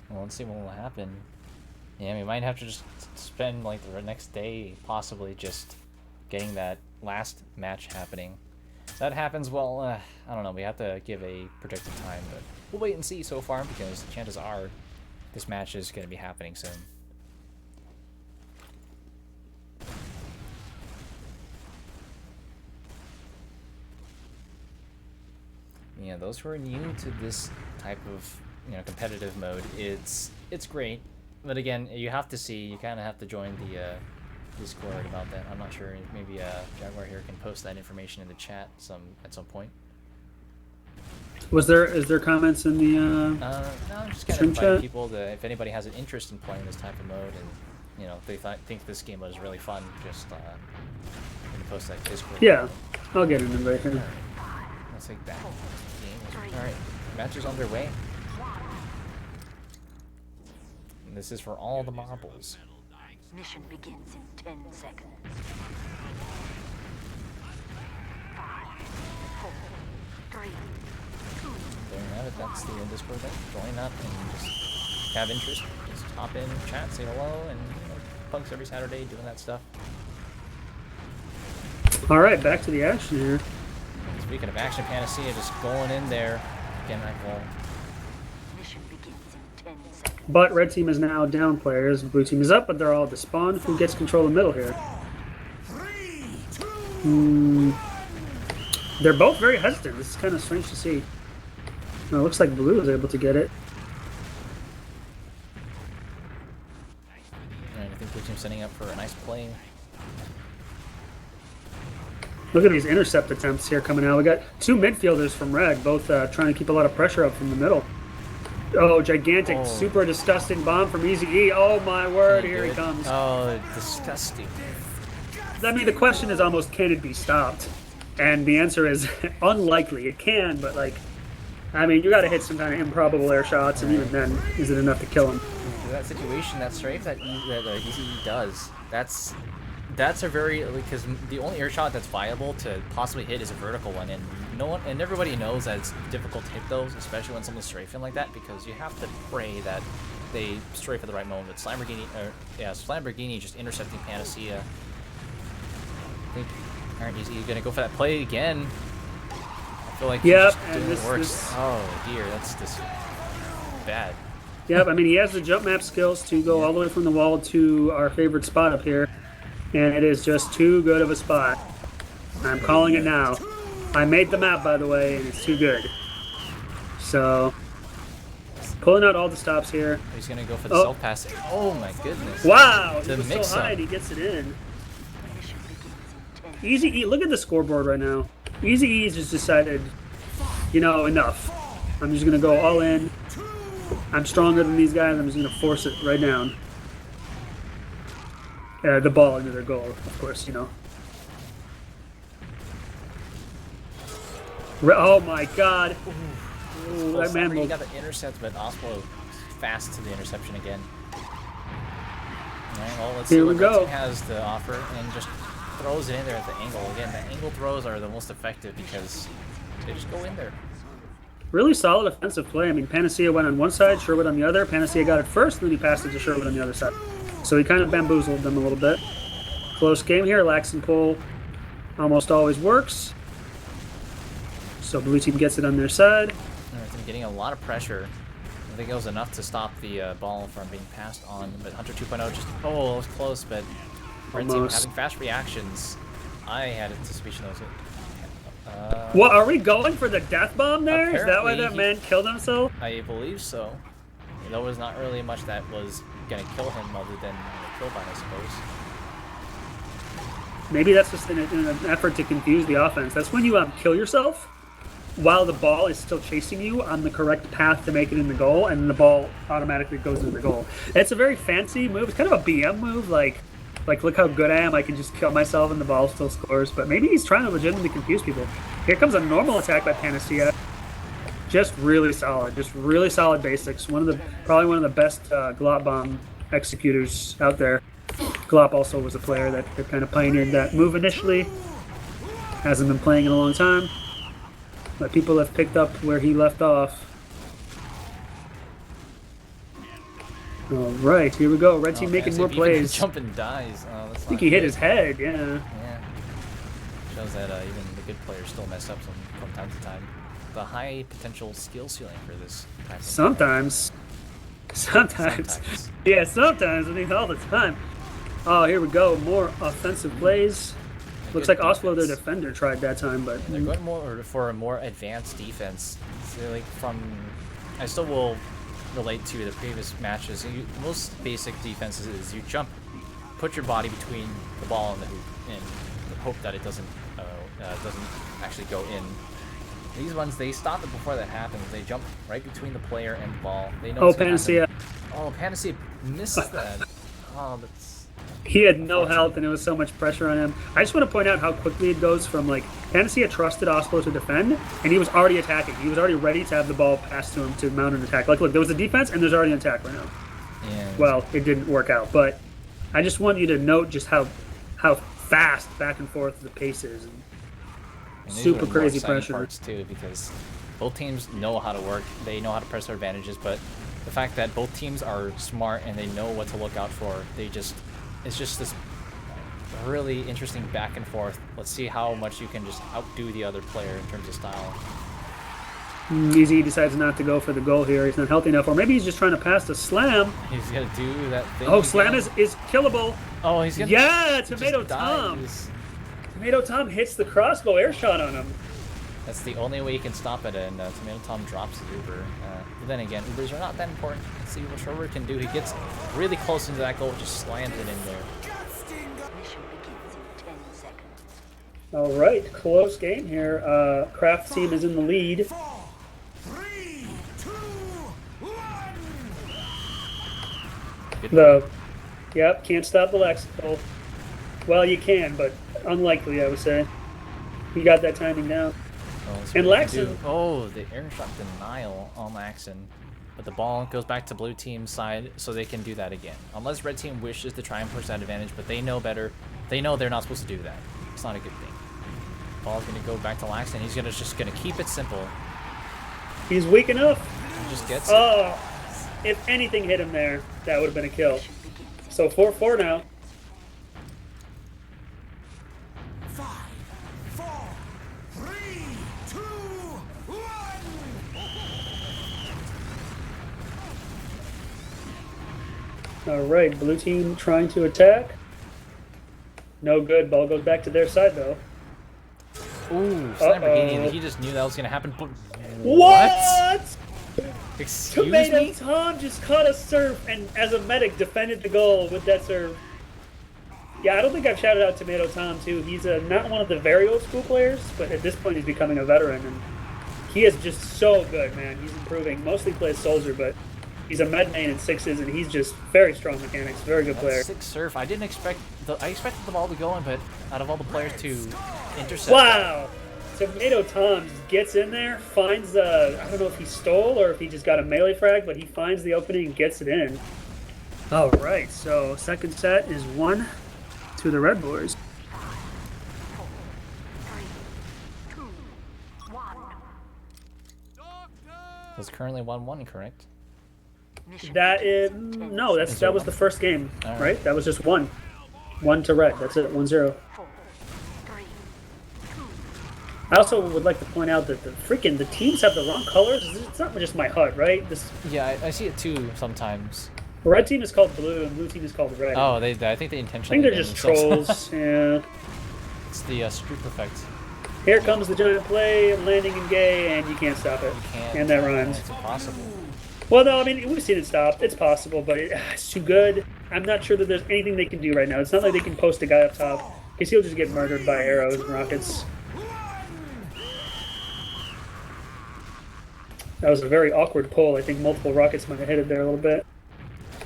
S1: Well, let's see what will happen. Yeah, we might have to just spend like the next day possibly just getting that last match happening. If that happens, well, I don't know. We have to give a predicted time, but we'll wait and see so far because chances are this match is going to be happening soon. Yeah, those who are new to this type of competitive mode, it's great. But again, you have to see. You kind of have to join the Discord about that. I'm not sure. Maybe Jaguar here can post that information in the chat at some point.
S2: Is there comments in the?
S1: No, I'm just kind of
S2: Stream
S1: inviting
S2: chat?
S1: people to, if anybody has an interest in playing this type of mode, and if they think this game was really fun, just post that Discord.
S2: Yeah, I'll get an invite here.
S1: Let's take that. All right, match is underway. And this is for all the marbles.
S3: Mission begins in 10 seconds. 5, 4, 3, 2.
S1: There you have it. That's the Discord thing. Join up and just have interest. Just hop in, chat, say hello, and punks every Saturday doing that stuff.
S2: All right, back to the action here.
S1: Speaking of action, Panacea just going in there. Again, that goal.
S3: Mission begins in 10 seconds.
S2: But red team is now down players. Blue team is up, but they're all at the spawn. Who gets control of the middle here?
S5: 3, 2,
S2: They're both very hesitant. This is kind of strange to see. No, it looks like blue is able to get it.
S1: Alright, I think blue team's setting up for a nice play.
S2: Look at these intercept attempts here coming out. We got two midfielders from red, both trying to keep a lot of pressure up from the middle. Oh, gigantic, super disgusting bomb from Easy E. Oh my word, here he comes.
S1: Oh, disgusting.
S2: I mean, the question is almost, can it be stopped? And the answer is unlikely. It can, but like, I mean, you got to hit some kind of improbable air shots, and even then, is it enough to kill him?
S1: That situation, that strafe that Easy E does, that's a very, because the only air shot that's viable to possibly hit is a vertical one, and no one and everybody knows that it's difficult to hit those, especially when someone's strafing like that, because you have to pray that they strafe at the right moment. Slamborghini just intercepting Panacea. I think, alright, Easy gonna go for that play again. I feel like
S2: Yep,
S1: just
S2: and
S1: doing
S2: this,
S1: works.
S2: this...
S1: Oh dear, that's just bad.
S2: Yep, I mean, he has the jump map skills to go all the way from the wall to our favorite spot up here. And it is just too good of a spot. I'm calling it now. I made the map, by the way, and it's too good. So, pulling out all the stops here.
S1: He's gonna go for the self-pass. Oh my goodness.
S2: Wow,
S1: The
S2: he was so
S1: mix-up.
S2: high and he gets it in.
S3: Mission begins in 10
S2: Easy E, look at the scoreboard right now. Easy E's just decided, you know, enough. I'm just gonna go all in. I'm stronger than these guys. I'm just gonna force it right down. The ball into their goal, of course, you know. Oh my god. Ooh, that man
S1: He
S2: will...
S1: got the intercept, but Oslo fast to the interception again. Alright, well, let's see
S2: Here
S1: what
S2: we
S1: Red
S2: go.
S1: Team has to offer, and just throws it in there at the angle. Again, the angle throws are the most effective because they just go in there.
S2: Really solid offensive play. I mean, Panacea went on one side, Sherwood on the other. Panacea got it first, and then he passed it to Sherwood on the other side. So he kind of bamboozled them a little bit. Close game here. Lax and pull almost always works. So blue team gets it on their side.
S1: Red Team getting a lot of pressure. I think it was enough to stop the ball from being passed on, but Hunter 2.0 just, it was close, but Red Team
S2: Almost.
S1: having fast reactions. I had anticipation that was it.
S2: What, are we going for the death bomb there? Is that why
S1: Apparently
S2: that man killed himself?
S1: I believe so. There was not really much that was gonna kill him other than the kill bind, I suppose.
S2: Maybe that's just in an effort to confuse the offense. That's when you kill yourself while the ball is still chasing you on the correct path to make it in the goal, and the ball automatically goes into the goal. It's a very fancy move. It's kind of a BM move, like look how good I am. I can just kill myself and the ball still scores. But maybe he's trying to legitimately confuse people. Here comes a normal attack by Panacea. Just really solid basics. Probably one of the best Glop bomb executors out there. Glop also was a player that kind of pioneered that move initially. Hasn't been playing in a long time, but people have picked up where he left off. All right, here we go. Red team making more plays.
S1: Jump and dies. Oh, that's
S2: I think he hit his head. Yeah.
S1: Yeah. Shows that even the good players still mess up from time to time. The high potential skill ceiling for this type of
S2: Sometimes. Yeah, sometimes. I mean, all the time. Oh, here we go. More offensive plays. Looks like Oslo, their defender, tried that time, but
S1: They're going more for a more advanced defense. So like I still will relate to the previous matches. Most basic defenses is you jump, put your body between the ball and the hoop, and hope that it doesn't actually go in. These ones, they stop it before that happens. They jump right between the player and the ball. They know.
S2: Oh, Panacea.
S1: Oh, Panacea misses that. Oh, that's.
S2: He had no health, and it was so much pressure on him. I just want to point out how quickly it goes from, like, Panacea trusted Oslo to defend, and he was already attacking. He was already ready to have the ball passed to him to mount an attack. Like, look, there was a defense, and there's already an attack right now.
S1: Yeah.
S2: Well, it didn't work out, but I just want you to note just how fast back and forth the pace is.
S1: And these
S2: Super
S1: are the more
S2: crazy
S1: exciting
S2: pressure.
S1: parts too, because both teams know how to work. They know how to press their advantages, but the fact that both teams are smart and they know what to look out for, it's just this really interesting back and forth. Let's see how much you can just outdo the other player in terms of style.
S2: Easy decides not to go for the goal here. He's not healthy enough, or maybe he's just trying to pass the slam.
S1: He's gonna do that thing.
S2: Oh, slam
S1: again.
S2: is killable.
S1: Oh, he's gonna.
S2: Yeah,
S1: he just
S2: Tomato Tom.
S1: dies.
S2: Tomato Tom hits the crossbow air shot on him.
S1: That's the only way you can stop it, and Tomato Tom drops his Uber. But then again, Ubers are not that important. Let's see what Schroeder can do. He gets really close into that goal, just slams it in there.
S3: Mission begins in 10 seconds.
S2: All right, close game here. Kraft team is in the lead.
S5: 4, 3, 2, 1.
S2: Yep, can't stop the Lexical. Well, you can, but unlikely, I would say. He got that timing down.
S1: Oh,
S2: And Laxon.
S1: Oh, the air shot denial on Laxon. But the ball goes back to blue team's side, so they can do that again. Unless red team wishes to try and push that advantage, but they know better. They know they're not supposed to do that. It's not a good thing. Ball's gonna go back to Laxon. He's just gonna keep it simple.
S2: He's weak enough.
S1: He just gets it.
S2: Oh, if anything hit him there, that would have been a kill. So 4-4 now.
S5: 5, 4, 3, 2, 1.
S2: All right, blue team trying to attack. No good. Ball goes back to their side though.
S1: Ooh, Lamborghini. He just knew that was gonna happen. But
S2: What?
S1: Excuse
S2: Tomato
S1: me?
S2: Tom just caught a serve and as a medic defended the goal with that serve. Yeah, I don't think I've shouted out Tomato Tom too. He's not one of the very old school players, but at this point he's becoming a veteran and he is just so good, man. He's improving. Mostly plays soldier, but he's a med main in sixes and he's just very strong mechanics. Very good player.
S1: Six surf. I didn't expect. I expected the ball to go in, but out of all the players to intercept.
S2: Wow! Tomato Tom just gets in there, finds I don't know if he stole or if he just got a melee frag, but he finds the opening and gets it in. All right, so second set is 1 to the Red Boys.
S3: 4, 3, 2, 1.
S1: It's currently 1-1, correct?
S3: Mission
S2: That is
S3: begins in 10
S2: no, that was the first game,
S1: All right.
S2: right? That was just 1. 1 to Red. That's it. 1-0.
S3: 4, 3, 2.
S2: I also would like to point out that the teams have the wrong colors. It's not just my HUD, right? This
S1: Yeah, I see it too sometimes.
S2: red team is called blue and blue team is called red.
S1: Oh, I think they
S2: I think
S1: intentionally.
S2: they're
S1: named
S2: just
S1: themselves.
S2: trolls. Yeah.
S1: It's the Stroop effect.
S2: Here comes the giant play, landing in gay, and you can't stop it.
S1: You can't.
S2: And that rhymes.
S1: It's impossible.
S2: Well, no, I mean, we've seen it stop. It's possible, but it's too good. I'm not sure that there's anything they can do right now. It's not like they can post a guy up top, because he'll just get murdered by arrows and rockets. That was a very awkward pull. I think multiple rockets might have hit it there a little bit.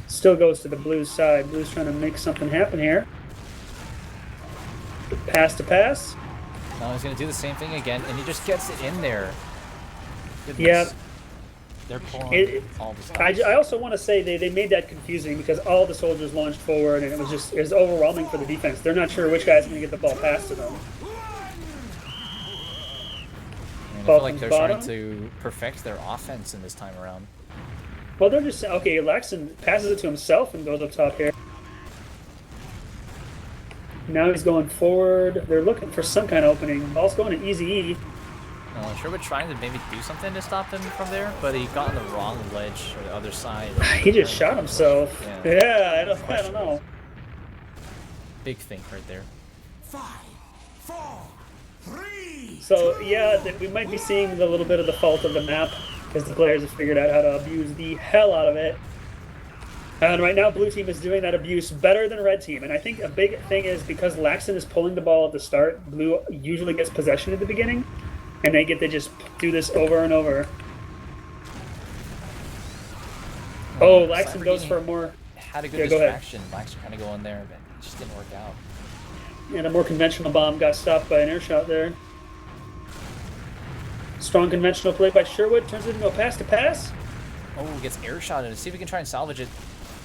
S2: Still goes to the Blues side. Blues trying to make something happen here. Pass to pass.
S1: Now he's gonna do the same thing again, and he just gets it in there. Goodness.
S2: Yeah.
S1: They're pulling all the stops.
S2: I also want to say they made that confusing because all the soldiers launched forward and it was overwhelming for the defense. They're not sure which guy's going to get the ball passed to them.
S1: I feel like they're
S2: Bottom.
S1: trying to perfect their offense in this time around.
S2: Well, they're just okay. Laxon passes it to himself and goes up top here. Now he's going forward. They're looking for some kind of opening. Ball's going to Easy E.
S1: I'm sure we're trying to maybe do something to stop him from there, but he got on the wrong ledge or the other side.
S2: He just shot himself.
S1: Yeah.
S2: Yeah, I don't know.
S1: Big thing right there.
S5: 5, 4, 3.
S2: So yeah, we might be seeing a little bit of the fault of the map because the players have figured out how to abuse the hell out of it. And right now, blue team is doing that abuse better than red team. And I think a big thing is because Laxon is pulling the ball at the start, blue usually gets possession at the beginning, and they get to just do this over and over. Oh, Laxon goes for a more
S1: Had a good
S2: Yeah, go ahead.
S1: distraction. Laxon trying to go in there, but it just didn't work out.
S2: and a more conventional bomb got stopped by an air shot there. Strong conventional play by Sherwood turns it into a pass to pass.
S1: Oh, gets air shot and see if we can try and salvage it.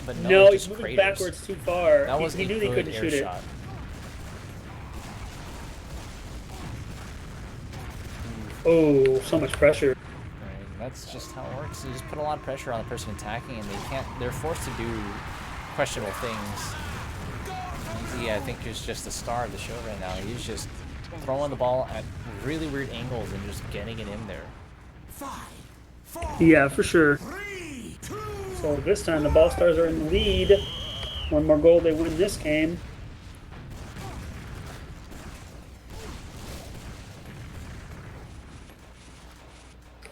S1: But no,
S2: No,
S1: it
S2: he's
S1: just
S2: moving
S1: craters.
S2: backwards too far.
S1: That was
S2: he
S1: a
S2: knew he
S1: good
S2: couldn't
S1: air
S2: shoot
S1: shot.
S2: Oh, so much pressure.
S1: Right, that's just how it works. You just put a lot of pressure on the person attacking, and they're forced to do questionable things. Easy, I think, is just the star of the show right now. He's just throwing the ball at really weird angles and just getting it in there.
S5: 5, 4,
S2: Yeah, for sure.
S5: 3, 2,
S2: So this time the Ball Stars are in the lead. One more goal, they win this game.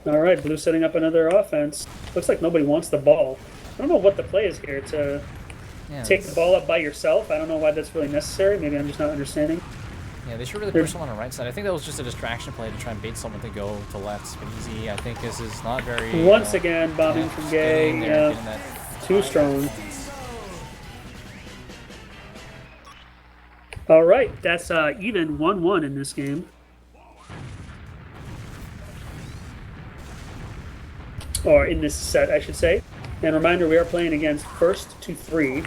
S2: All right, Blue setting up another offense. Looks like nobody wants the ball. I don't know what the play is here to take the ball up by yourself. I don't know why that's really necessary. Maybe I'm just not understanding.
S1: Yeah, they should really push someone on the right side. I think that was just a distraction play to try and bait someone to go to left. But Easy, I think this is not very...
S2: Once again, bombing from Gay.
S1: getting in there,
S2: Yeah,
S1: getting that
S2: too strong. All right, that's even 1-1 in this game. Or in this set, I should say. And reminder, we are playing against first to 3.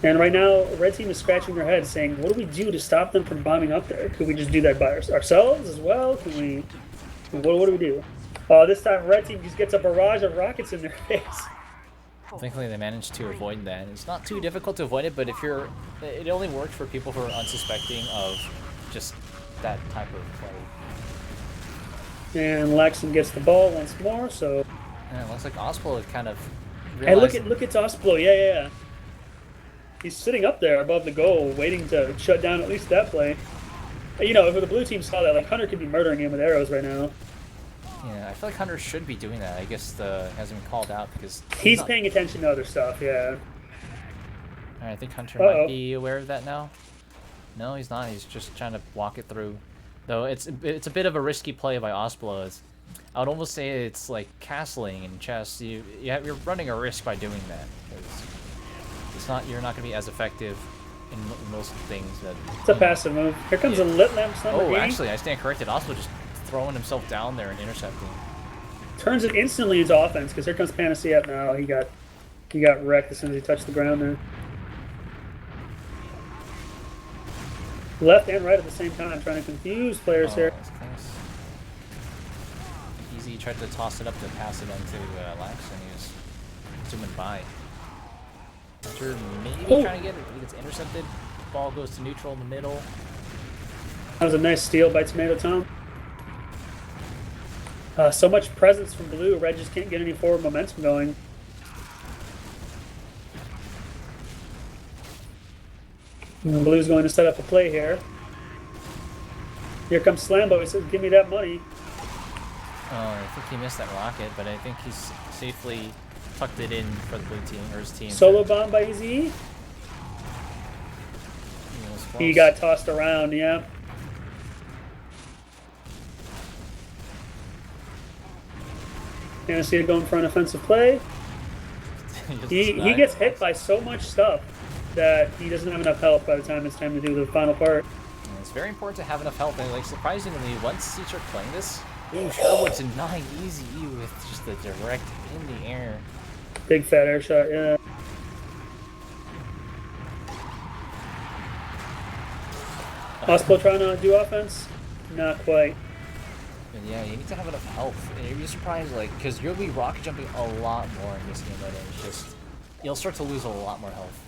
S2: And right now, Red Team is scratching their heads saying, what do we do to stop them from bombing up there? Could we just do that by ourselves as well? Can we... What do we do? This time, Red Team just gets a barrage of rockets in their face.
S1: Thankfully, they managed to avoid that. It's not too difficult to avoid it, but if you're... It only works for people who are unsuspecting of just that type of play.
S2: And Laxton gets the ball once more, so...
S1: And it looks like Osplo is kind of
S2: Hey,
S1: realizing...
S2: look at Osplo. Yeah. He's sitting up there above the goal, waiting to shut down at least that play. You know, if the blue team saw that, like, Hunter could be murdering him with arrows right now.
S1: Yeah, I feel like Hunter should be doing that. I guess hasn't been called out because...
S2: He's paying attention to other stuff, yeah.
S1: Alright, I think Hunter might be aware of that now. No, he's not. He's just trying to walk it through. Though it's a bit of a risky play by Osplo. I would almost say it's like castling in chess. You're running a risk by doing that. You're not going to be as effective in most things.
S2: It's a passive move. Here comes a lit lamp number 80.
S1: Actually, I stand corrected. Osplo just throwing himself down there and intercepting.
S2: Turns it instantly into offense because here comes Panacea up now. He got wrecked as soon as he touched the ground there. Left and right at the same time, trying to confuse players here.
S1: That's close. Easy tried to toss it up to pass it into Lax, and he was zooming by. Hunter maybe trying to get it. He gets intercepted. Ball goes to neutral in the middle.
S2: That was a nice steal by Tomato Tom. So much presence from Blue. Red just can't get any forward momentum going. And Blue's going to set up a play here. Here comes Slambo. He says, give me that money.
S1: Oh, I think he missed that rocket, but I think he's safely tucked it in for the blue team, or his team.
S2: Solo bomb by Z. He got tossed around, yeah. Panacea going for an offensive play. He gets hit by so much stuff that he doesn't have enough health by the time it's time to do the final part.
S1: And it's very important to have enough health, and like surprisingly, once you start playing this, Sherwood's denying Easy with just the direct in the air.
S2: Big fat air shot, yeah. Osplo trying to do offense? Not quite.
S1: And yeah, you need to have enough health. And you'll be surprised, like, because you'll be rocket jumping a lot more in this game, but it's just, you'll start to lose a lot more health.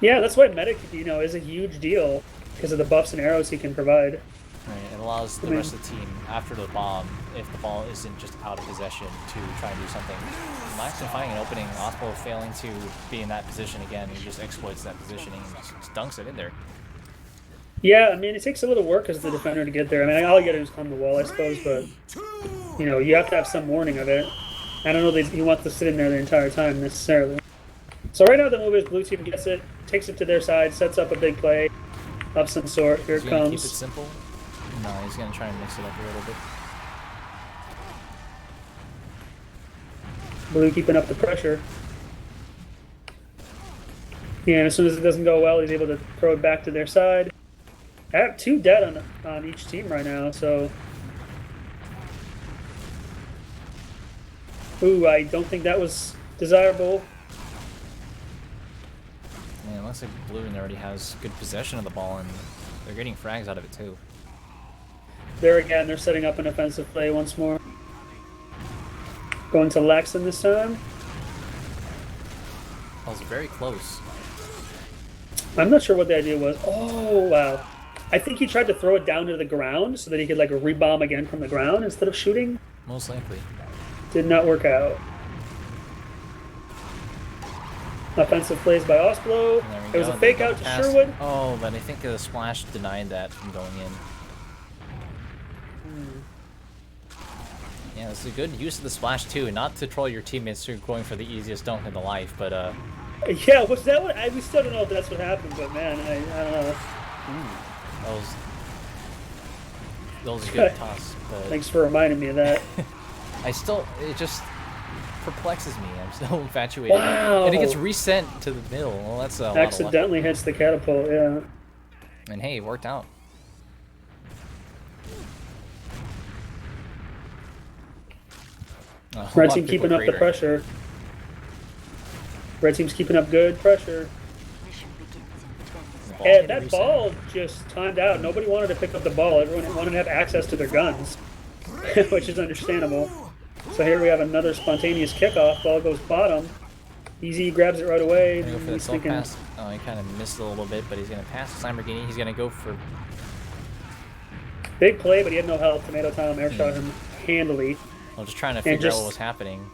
S2: Yeah, that's why Medic, is a huge deal because of the buffs and arrows he can provide.
S1: Right, it allows the rest of the team, after the bomb, if the ball isn't just out of possession, to try and do something. Laxton finding an opening, Osplo failing to be in that position again, he just exploits that positioning and just dunks it in there.
S2: Yeah, I mean, it takes a little work as the defender to get there. I mean, all you gotta do is climb the wall, I suppose, but, you have to have some warning of it. I don't know that he wants to sit in there the entire time, necessarily. So right now the move is blue team gets it, takes it to their side, sets up a big play of some sort. Here it comes.
S1: Keep it simple? No, he's gonna try and mix it up a little bit.
S2: Blue keeping up the pressure. Yeah, and as soon as it doesn't go well, he's able to throw it back to their side. I have 2 dead on each team right now, so... Ooh, I don't think that was desirable.
S1: Yeah, it looks like Blue already has good possession of the ball, and they're getting frags out of it too.
S2: There again, they're setting up an offensive play once more. Going to Laxton this time.
S1: That was very close.
S2: I'm not sure what the idea was. Oh, wow. I think he tried to throw it down to the ground so that he could like rebomb again from the ground instead of shooting.
S1: Most likely.
S2: Did not work out. Offensive plays by Oslo. It was a fake out to Sherwood.
S1: Oh, but I think the splash denied that from going in. Yeah, it's a good use of the splash too, not to troll your teammates who are going for the easiest dunk in the life, but
S2: yeah, was that what? We still don't know if that's what happened, but man, I don't know.
S1: That was a good toss. But
S2: Thanks for reminding me of that.
S1: it just perplexes me. I'm so infatuated.
S2: Wow.
S1: And it gets resent to the middle. Well, that's a lot of luck.
S2: Accidentally hits the catapult, yeah.
S1: And hey, it worked out.
S2: Red team keeping up the pressure. Red team's keeping up good pressure.
S3: Mission begins in 10 seconds.
S2: And that ball just timed out. Nobody wanted to pick up the ball. Everyone wanted to have access to their guns, which is understandable. So here we have another spontaneous kickoff. Ball goes bottom. Easy grabs it right away.
S1: Go for the
S2: He's
S1: self
S2: thinking,
S1: pass. Oh, he kind of missed a little bit, but he's going to pass to Lamborghini. He's going to go for...
S2: big play, but he had no help. Tomato Tom air shot him handily.
S1: Well, just trying to figure out what was happening.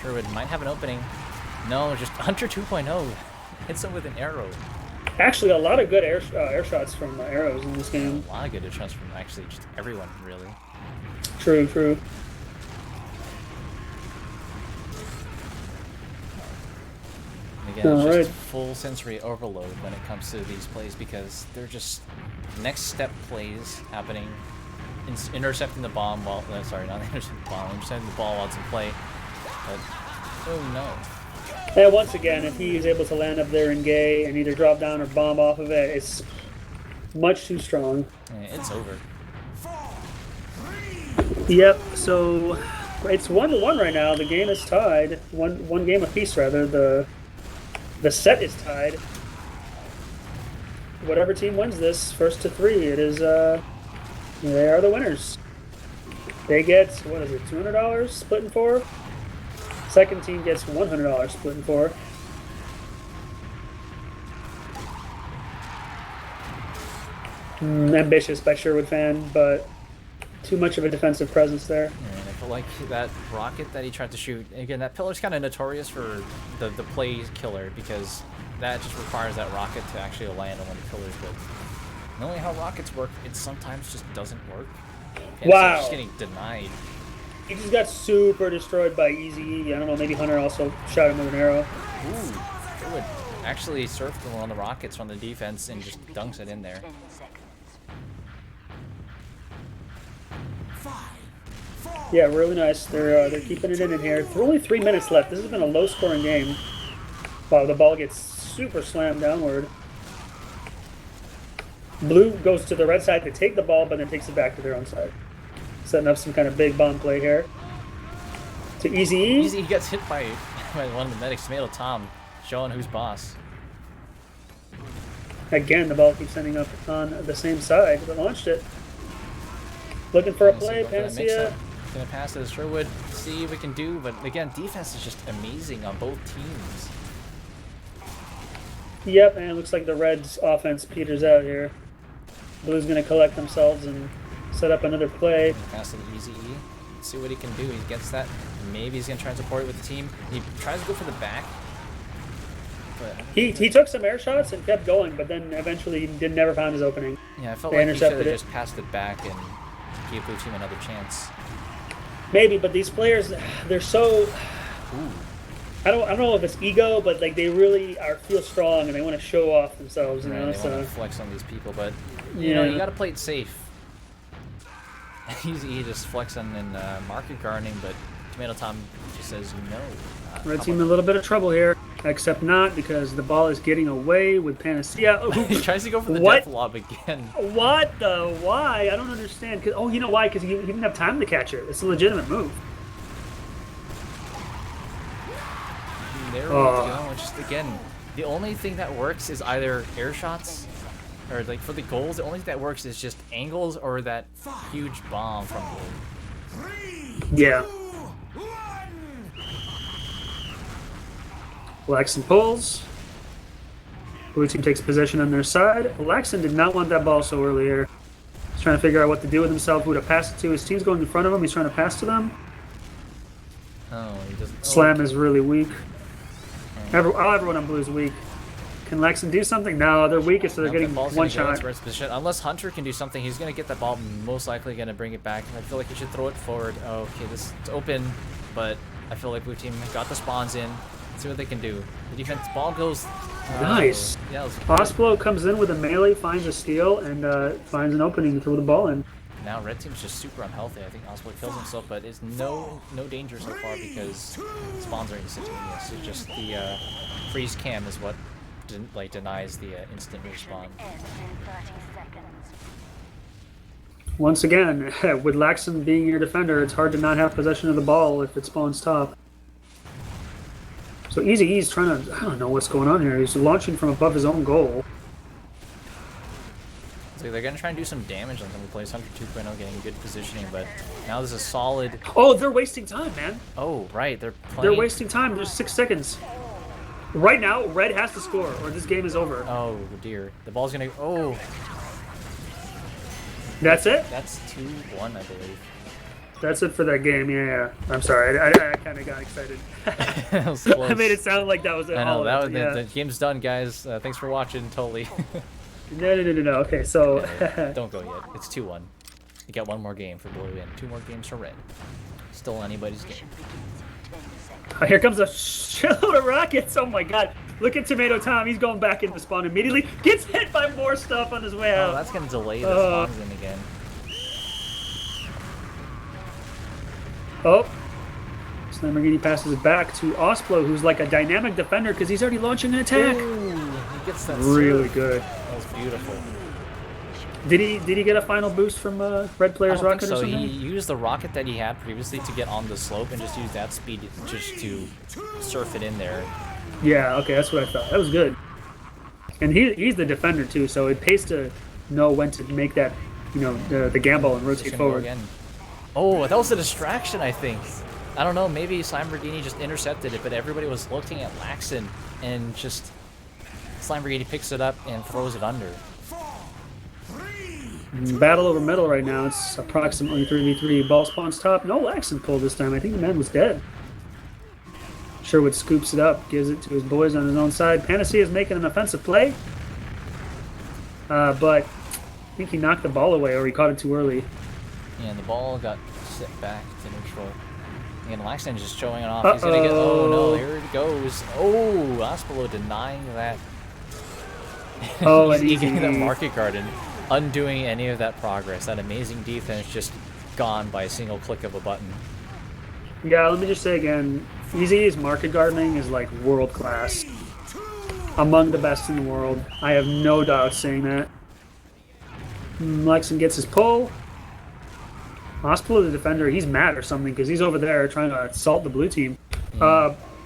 S1: Sherwood might have an opening. No, just Hunter 2.0 hits him with an arrow.
S2: Actually, a lot of good air shots from arrows in this game.
S1: A lot of good air shots from actually just everyone, really.
S2: True, true.
S1: And again, it's just full sensory overload when it comes to these plays because they're just next step plays happening. Intercepting the bomb while... sorry, not intercepting the bomb. Intercepting the ball while it's in play. But, oh no.
S2: And once again, if he is able to land up there in gay and either drop down or bomb off of it, it's much too strong.
S1: Yeah, it's over.
S2: Yep, so it's 1-1 right now. The game is tied. One game apiece, rather. The set is tied. Whatever team wins this, first to 3, it is... they are the winners. They get, what is it, $200 split in 4? Second team gets $100 split in 4. Ambitious by Sherwood fan, but too much of a defensive presence there.
S1: And I feel like that rocket that he tried to shoot, again, that pillar's kind of notorious for the play killer because that just requires that rocket to actually land on one of the pillars, but knowing how rockets work, it sometimes just doesn't work. And
S2: wow.
S1: It's just getting denied.
S2: He just got super destroyed by Easy. I don't know, maybe Hunter also shot him with an arrow.
S1: Ooh, it would actually surf on the rockets from the defense and just dunks it in there.
S3: 10 seconds.
S2: Yeah, really nice. They're keeping it in here. For only 3 minutes left. This has been a low-scoring game. Wow, the ball gets super slammed downward. Blue goes to the red side to take the ball, but then takes it back to their own side. Setting up some kind of big bomb play here. To Easy.
S1: Easy gets hit by one of the medics, Tomato Tom, showing who's boss.
S2: Again, the ball keeps ending up on the same side that launched it. Looking for a play, Panacea.
S1: Gonna pass it to Sherwood, see what we can do, but again, defense is just amazing on both teams.
S2: Yep, and it looks like the Reds' offense peters out here. Blue's gonna collect themselves and set up another play.
S1: Pass it to Easy E. See what he can do. He gets that. Maybe he's gonna try and support it with the team. He tries to go for the back. But
S2: He took some air shots and kept going, but then eventually he never found his opening.
S1: yeah, I felt
S2: They
S1: like he should have
S2: intercepted it.
S1: just passed it back and gave Blue Team another chance.
S2: Maybe, but these players, they're so...
S1: Ooh.
S2: I don't know if it's ego, but like they really feel strong and they want to show off themselves, you know.
S1: They
S2: So
S1: want to flex on these people, but you know you got to play it safe. He just flexing and market gardening, but Tomato Tom just says no.
S2: Red team in a little bit of trouble here, except not because the ball is getting away with Panacea. Oh,
S1: he tries to go for the
S2: what?
S1: death lob again.
S2: What the? Why? I don't understand. Oh, you know why? Because he didn't have time to catch it. It's a legitimate move.
S1: There we go. Just again, the only thing that works is either air shots or like for the goals, the only thing that works is just angles or that huge bomb from goal.
S2: Yeah. Laxon pulls. Blue team takes possession on their side. Laxon did not want that ball so early here. He's trying to figure out what to do with himself, who to pass it to. His team's going in front of him. He's trying to pass to them.
S1: Oh, he doesn't.
S2: Slam is really weak. Everyone on blue is weak. Can Laxon do something? No, they're weakest, so they're getting one shot.
S1: Unless Hunter can do something, he's going to get that ball, most likely going to bring it back. I feel like he should throw it forward. Oh, okay, this is open, but I feel like blue team got the spawns in. Let's see what they can do. The defense ball goes...
S2: Nice.
S1: Yeah,
S2: Osplo comes in with a melee, finds a steal, and finds an opening to throw the ball in.
S1: Now red team's just super unhealthy. I think Osplo kills himself, but is no danger so far because spawns are instantaneous. It's just the freeze cam is what denies the instant respawn.
S2: Once again, with Laxon being your defender, it's hard to not have possession of the ball if it spawns top. So Easy E's trying to, I don't know what's going on here. He's launching from above his own goal.
S1: So they're going to try and do some damage on them. He plays Hunter 2.0, getting good positioning, but now there's a solid...
S2: Oh, they're wasting time, man.
S1: Oh, right. They're playing...
S2: They're wasting time. There's 6 seconds. Right now, red has to score, or this game is over.
S1: Oh, dear. The ball's going to... Oh.
S2: That's it?
S1: That's 2-1, I believe.
S2: That's it for that game, yeah. I'm sorry, I kind of got excited.
S1: That was close.
S2: I made it sound like that was it.
S1: I know,
S2: the
S1: game's done, guys. Thanks for watching, totally.
S2: No. Okay, so...
S1: Okay, don't go yet. It's 2-1. You got one more game for blue and 2 more games for red. Still anybody's game.
S2: Oh, here comes a shitload of rockets. Oh my god. Look at Tomato Tom. He's going back into spawn immediately. Gets hit by more stuff on his way out.
S1: Oh, that's going to delay the spawns in again.
S2: Oh. Lamborghini passes it back to Osplo, who's like a dynamic defender because he's already launching an attack.
S1: Ooh, he gets that
S2: really
S1: serve.
S2: good.
S1: That was beautiful.
S2: Did he get a final boost from red player's rocket or something?
S1: He used the rocket that he had previously to get on the slope and just use that speed just to surf it in there.
S2: Yeah, okay, that's what I thought. That was good. And he's the defender too, so it pays to know when to make that, the gamble and rotate forward.
S1: Again. Oh, that was a distraction, I think. I don't know, maybe Lamborghini just intercepted it, but everybody was looking at Laxon and just Lamborghini picks it up and throws it under.
S2: Battle over middle right now. It's approximately 3v3. Ball spawns top. No Laxon pull this time. I think the man was dead. Sherwood scoops it up, gives it to his boys on his own side. Panacea is making an offensive play. But I think he knocked the ball away or he caught it too early.
S1: Yeah, and the ball got set back to neutral. And Laxon just showing it off. He's going to get... Oh, no. Here it goes. Oh, Ospolo denying that.
S2: Oh,
S1: he's
S2: and
S1: getting that market garden. Undoing any of that progress. That amazing defense just gone by a single click of a button.
S2: Yeah, let me just say again, Easy's market gardening is like world class. Among the best in the world. I have no doubt saying that. Laxon gets his pull. Ospolo, the defender, he's mad or something because he's over there trying to assault the blue team.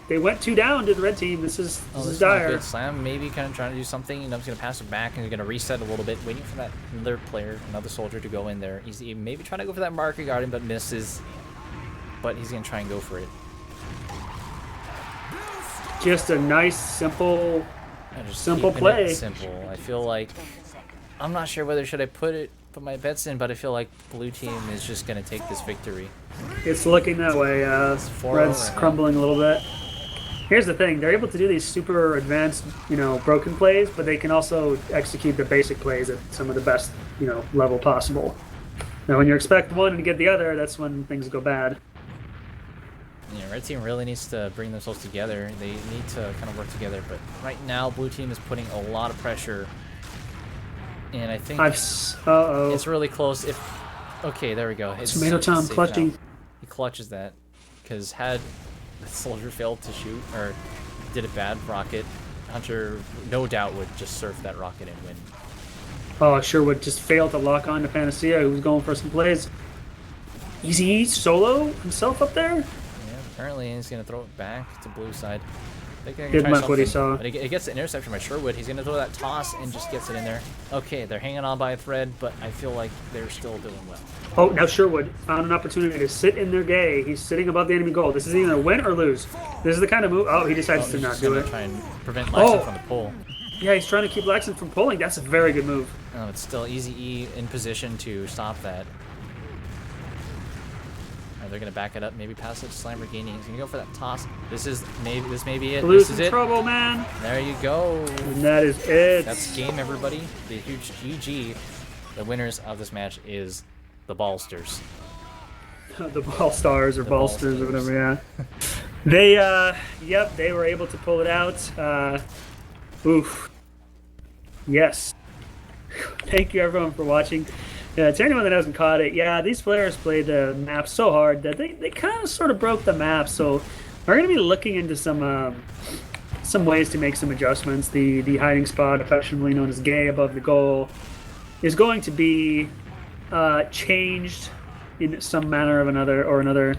S2: They went 2 down to the red team. This is dire.
S1: Good. Slam maybe kind of trying to do something. He's going to pass it back and he's going to reset a little bit, waiting for that another player, another soldier to go in there. He's maybe trying to go for that market garden, but misses. But he's going to try and go for it.
S2: Just a nice, simple play.
S1: Simple. I feel like I'm not sure whether should I put my bets in, but I feel like blue team is just going to take this victory.
S2: It's looking that way. Red's crumbling a little bit. Here's the thing, they're able to do these super advanced, broken plays, but they can also execute the basic plays at some of the best, level possible. Now, when you expect one and get the other, that's when things go bad.
S1: Yeah, red team really needs to bring themselves together. They need to kind of work together, but right now, blue team is putting a lot of pressure. And I think it's really close. Okay, there we go.
S2: Tomato Tom clutching.
S1: He clutches that because had the soldier failed to shoot or did a bad rocket, Hunter no doubt would just surf that rocket and win.
S2: Oh, sure would just fail to lock on to Panacea, who was going for some plays. Easy solo himself up there.
S1: Yeah, apparently he's gonna throw it back to blue side. They can
S2: Didn't
S1: try
S2: like what he
S1: something,
S2: saw.
S1: But he gets the interception by Sherwood. He's going to throw that toss and just gets it in there. Okay, they're hanging on by a thread, but I feel like they're still doing well.
S2: Oh, now Sherwood found an opportunity to sit in their gay. He's sitting above the enemy goal. This is either win or lose. This is the kind of move. Oh, he decides to
S1: He's
S2: not
S1: just
S2: do
S1: gonna
S2: it.
S1: try and prevent Laxton from the pull.
S2: Yeah, he's trying to keep Laxton from pulling. That's a very good move.
S1: Oh, it's still Easy E in position to stop that. They're gonna back it up, maybe pass it to Lamborghini. He's gonna go for that toss. This may be it.
S2: Blue's
S1: This is
S2: in
S1: it.
S2: trouble, man.
S1: There you go.
S2: And that is it.
S1: That's game, everybody. The huge GG. The winners of this match is the Ballsters.
S2: The Ball Stars or
S1: The
S2: Ballsters
S1: Ballsters.
S2: or whatever, yeah. They, yep, they were able to pull it out. Oof. Yes. Thank you, everyone, for watching. To anyone that hasn't caught it, yeah, these players played the map so hard that they kind of sort of broke the map. So we're going to be looking into some ways to make some adjustments. The hiding spot, affectionately known as gay above the goal, is going to be changed in some manner of another.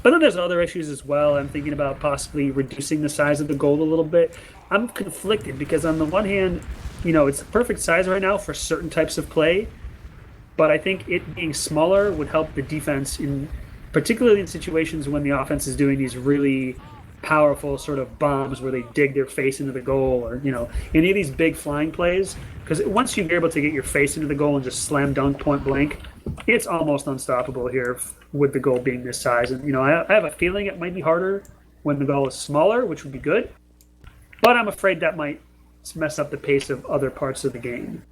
S2: But then there's other issues as well. I'm thinking about possibly reducing the size of the goal a little bit. I'm conflicted because on the one hand, it's the perfect size right now for certain types of play. But I think it being smaller would help the defense, particularly in situations when the offense is doing these really powerful sort of bombs where they dig their face into the goal, or any of these big flying plays. Because once you're able to get your face into the goal and just slam dunk point blank, it's almost unstoppable here with the goal being this size. And I have a feeling it might be harder when the goal is smaller, which would be good. But I'm afraid that might mess up the pace of other parts of the game.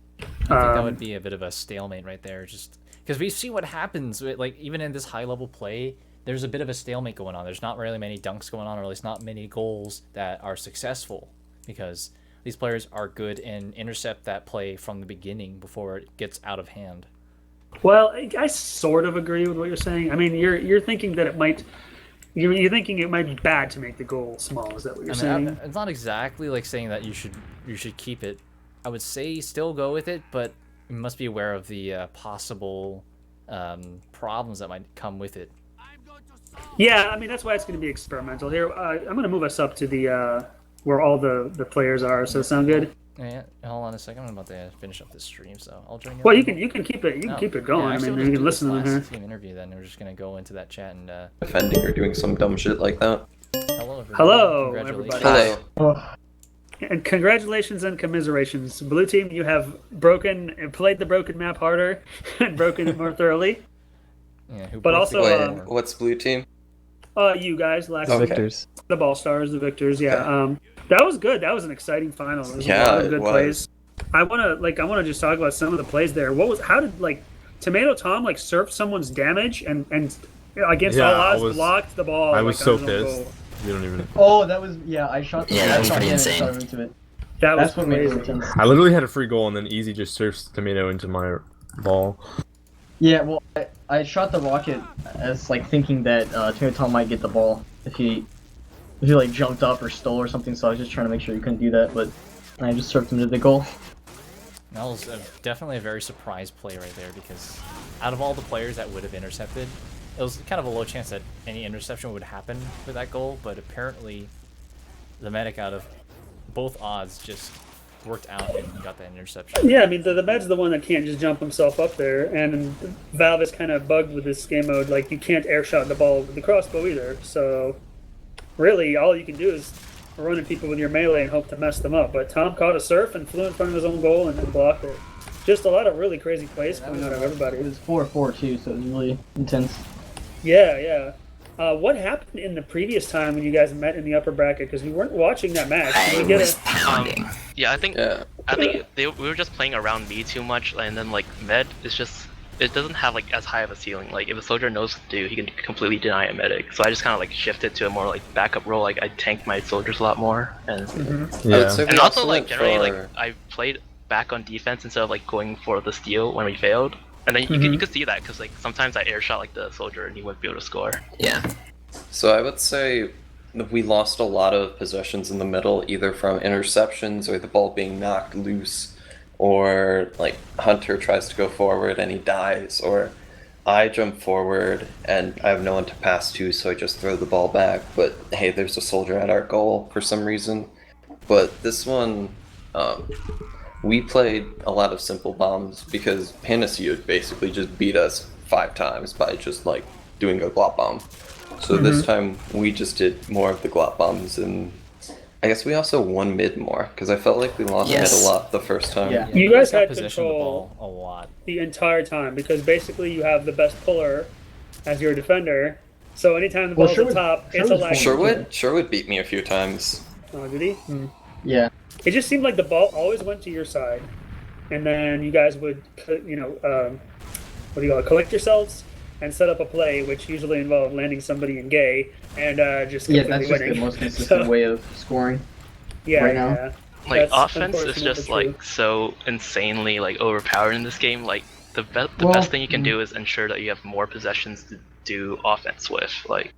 S1: I think that would be a bit of a stalemate right there, just because we see what happens with, like, even in this high level play, there's a bit of a stalemate going on. There's not really many dunks going on, or at least not many goals that are successful, because these players are good and intercept that play from the beginning before it gets out of hand.
S2: Well, I sort of agree with what you're saying. I mean, you're thinking that it might. You're thinking it might be bad to make the goal small. Is that what you're saying?
S1: It's not exactly like saying that you should keep it. I would say still go with it, but you must be aware of the possible problems that might come with it.
S2: Yeah, I mean, that's why it's going to be experimental here. I'm going to move us up to the where all the players are. So sound good?
S1: Yeah, hold on a second. I'm about to finish up this stream, so I'll join you.
S2: Well, you can keep it. You can keep it going.
S1: Yeah,
S2: I
S1: actually,
S2: mean,
S1: we'll
S2: you
S1: just
S2: can
S1: do
S2: listen to
S1: this
S2: them
S1: last
S2: here.
S1: team interview. Then we're just gonna go into that chat and.
S6: Defending or doing some dumb shit like that.
S1: Hello, everybody.
S2: Hello,
S1: Congratulations.
S2: everybody.
S6: Hello.
S2: And congratulations and commiserations. Blue team, you have played the broken map harder and broken it more thoroughly.
S1: Yeah, who
S2: But
S1: broke the
S2: also,
S1: game
S6: Wait,
S1: more?
S6: what's blue team?
S2: You guys, last
S6: Okay.
S7: Victors.
S2: the Ball Stars, the Victors, yeah. That was good. That was an exciting final. There was a
S6: Yeah,
S2: lot of
S6: it
S2: good
S6: was.
S2: plays. I wanna just talk about some of the plays there. How did Tomato Tom surf someone's damage and against
S7: Yeah,
S2: all
S7: I
S2: odds
S7: was-
S2: blocked the ball?
S7: I was
S2: on
S7: so
S2: his own
S7: pissed.
S2: goal.
S7: You don't even.
S8: Oh, that was I shot.
S9: Yeah, that was
S8: I shot
S9: pretty
S8: him,
S9: insane.
S8: shot him into it.
S2: That was
S8: That's what made it
S2: crazy.
S8: intense.
S7: I literally had a free goal and then Easy just surfs Tomato into my ball.
S8: Yeah, well, I shot the rocket as thinking that Tomato Tom might get the ball if he jumped up or stole or something. So I was just trying to make sure he couldn't do that, but I just surfed him into the goal.
S1: That was definitely a very surprise play right there, because out of all the players that would have intercepted, it was kind of a low chance that any interception would happen for that goal, but apparently the medic out of both odds just worked out and got that interception.
S2: Yeah, I mean, the Med's the one that can't just jump himself up there, and Valve is kind of bugged with this game mode. You can't air shot the ball with the crossbow either, so really all you can do is run at people with your melee and hope to mess them up. But Tom caught a surf and flew in front of his own goal and then blocked it. Just a lot of really crazy plays coming out of everybody.
S8: It was 4-4 too, so it was really intense.
S2: Yeah. What happened in the previous time when you guys met in the upper bracket? Because we weren't watching that match. Did
S9: I
S2: we get
S9: was
S2: a...
S9: pounding.
S10: Yeah, I think
S6: Yeah.
S10: we were just playing around me too much, and then med is just it doesn't have as high of a ceiling. If a soldier knows what to do, he can completely deny a medic. So I just kind of shifted to a more backup role. I tanked my soldiers a lot more, and
S6: I would
S7: Yeah.
S6: say we
S10: and also
S6: went
S10: generally
S6: for-
S10: I played back on defense instead of going for the steal when we failed. And then you could see that because sometimes I air shot the soldier and he wouldn't be able to score.
S9: Yeah.
S6: So I would say that we lost a lot of possessions in the middle, either from interceptions or the ball being knocked loose, or Hunter tries to go forward and he dies, or I jump forward and I have no one to pass to, so I just throw the ball back. But hey, there's a soldier at our goal for some reason. But this one, um, we played a lot of simple bombs because Panacea basically just beat us 5 times by just like doing a glop bomb. So this time we just did more of the glop bombs, and I guess we also won mid more because I felt like we lost mid a lot the first time.
S8: Yeah.
S2: You guys had
S1: possession of the
S2: control
S1: ball a lot.
S2: the entire time because basically you have the best puller as your defender. So anytime the ball's
S8: Sherwood-
S2: up top, it's a
S8: Sherwood's
S2: lag.
S8: fine.
S6: Sherwood beat me a few times.
S2: Oh, did he?
S8: Yeah.
S2: It just seemed like the ball always went to your side, and then you guys would, collect yourselves and set up a play, which usually involved landing somebody in gay and just
S8: Yeah,
S2: completely
S8: that's just
S2: winning.
S8: the most consistent
S2: So,
S8: way of scoring.
S2: yeah,
S8: right now.
S2: yeah.
S10: Like
S2: That's
S10: offense is
S2: unfortunately
S10: just
S2: true.
S10: like so insanely like overpowered in this game. Like the
S8: Well,
S10: best thing you can do is ensure that you have more possessions to do offense with. Like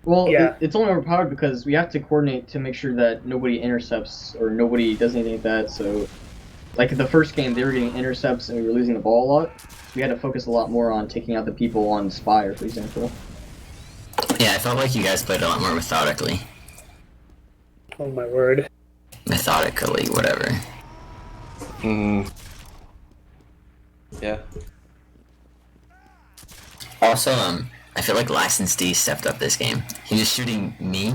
S8: Well,
S2: Yeah.
S8: it's only overpowered because we have to coordinate to make sure that nobody intercepts or nobody does anything like that. So, like the first game, they were getting intercepts and we were losing the ball a lot. So we had to focus a lot more on taking out the people on Spire, for example.
S9: Yeah, I felt like you guys played a lot more methodically.
S2: Oh my word.
S9: Methodically, whatever.
S6: Yeah.
S9: Also, I feel like Laxton's D stepped up this game. He was shooting me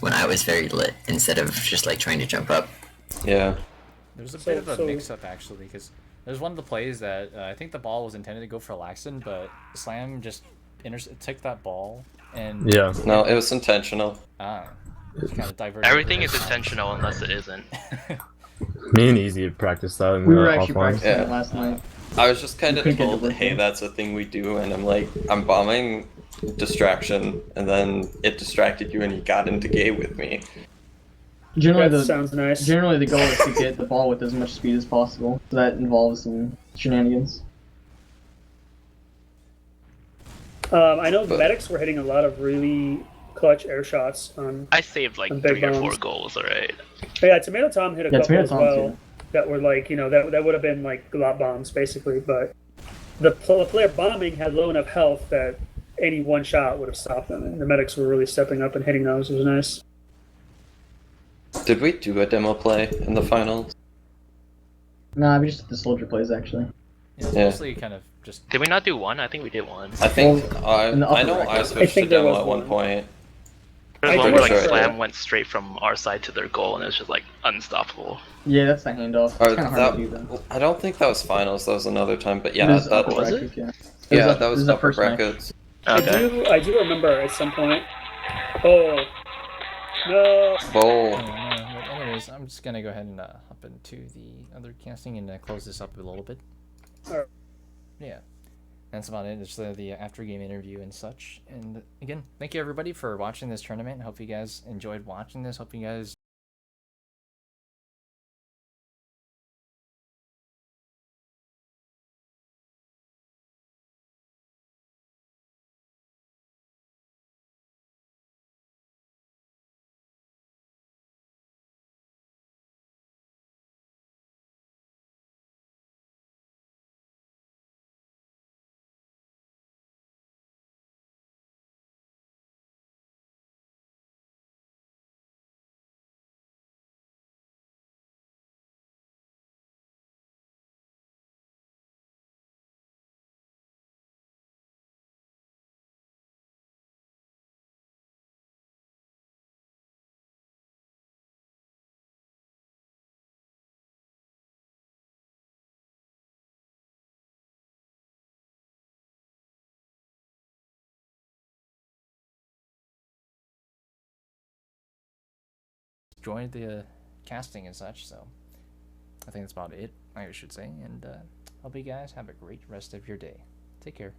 S9: when I was very lit instead of just like trying to jump up.
S6: Yeah.
S1: There was a bit of a mix-up actually, because there's one of the plays that I think the ball was intended to go for Laxton, but Slam just took that ball and
S7: Yeah.
S6: No, it was intentional.
S1: just kind of diverted.
S10: everything is intentional unless it isn't.
S7: Me and Easy had practiced that in
S8: We
S7: the
S8: were actually
S7: offline.
S8: practicing
S6: Yeah.
S8: it last night.
S6: I was just kind of
S8: couldn't get
S6: told,
S8: the
S6: hey,
S8: work
S6: that's a thing we do, and I'm like, I'm bombing distraction, and then it distracted you and you got into gay with me.
S8: Generally,
S2: That sounds nice.
S8: Generally, the goal is to get the ball with as much speed as possible. So that involves some shenanigans.
S2: I know the medics were hitting a lot of really clutch air shots on.
S10: I saved like
S2: On big
S10: 3 or 4
S2: bombs.
S10: goals, alright.
S2: But yeah, Tomato Tom hit a
S8: Yeah,
S2: couple
S8: Tomato
S2: as
S8: Tom's
S2: well
S8: here.
S2: that were like, that would have been like glot bombs basically, but the player bombing had low enough health that any one shot would have stopped them, and the medics were really stepping up and hitting those. It was nice.
S6: Did we do a demo play in the finals?
S8: Nah, we just did the soldier plays actually.
S1: Yeah, it's
S6: Yeah.
S1: mostly kind of just.
S10: Did we not do one? I think we did one.
S6: I think
S8: in the
S6: I
S8: upper
S6: know I
S8: bracket.
S6: switched to
S2: think there
S6: demo
S2: was
S6: at one
S2: one.
S6: point.
S10: There's
S2: I
S10: one
S2: think
S10: where like
S6: sure.
S10: Slam went straight from our side to their goal and it was just like unstoppable.
S8: Yeah, that's the handoff.
S6: Or
S8: It's kind of hard to do that.
S6: I don't think that was finals. That was another time. But yeah,
S8: It was
S6: that
S8: upper
S10: was
S8: brackets, yeah.
S6: yeah, that was
S8: the
S6: upper
S8: first match.
S6: brackets.
S10: Okay.
S2: I do remember at some point. Oh no!
S6: Bowl.
S1: But anyways, I'm just gonna go ahead and hop into the other casting and close this up a little bit.
S2: Alright.
S1: Yeah, that's about it. It's the after game interview and such. And again, thank you everybody for watching this tournament. Hope you guys enjoyed watching this. Hope you guys joined the casting and such. So I think that's about it, I should say. And hope you guys have a great rest of your day. Take care.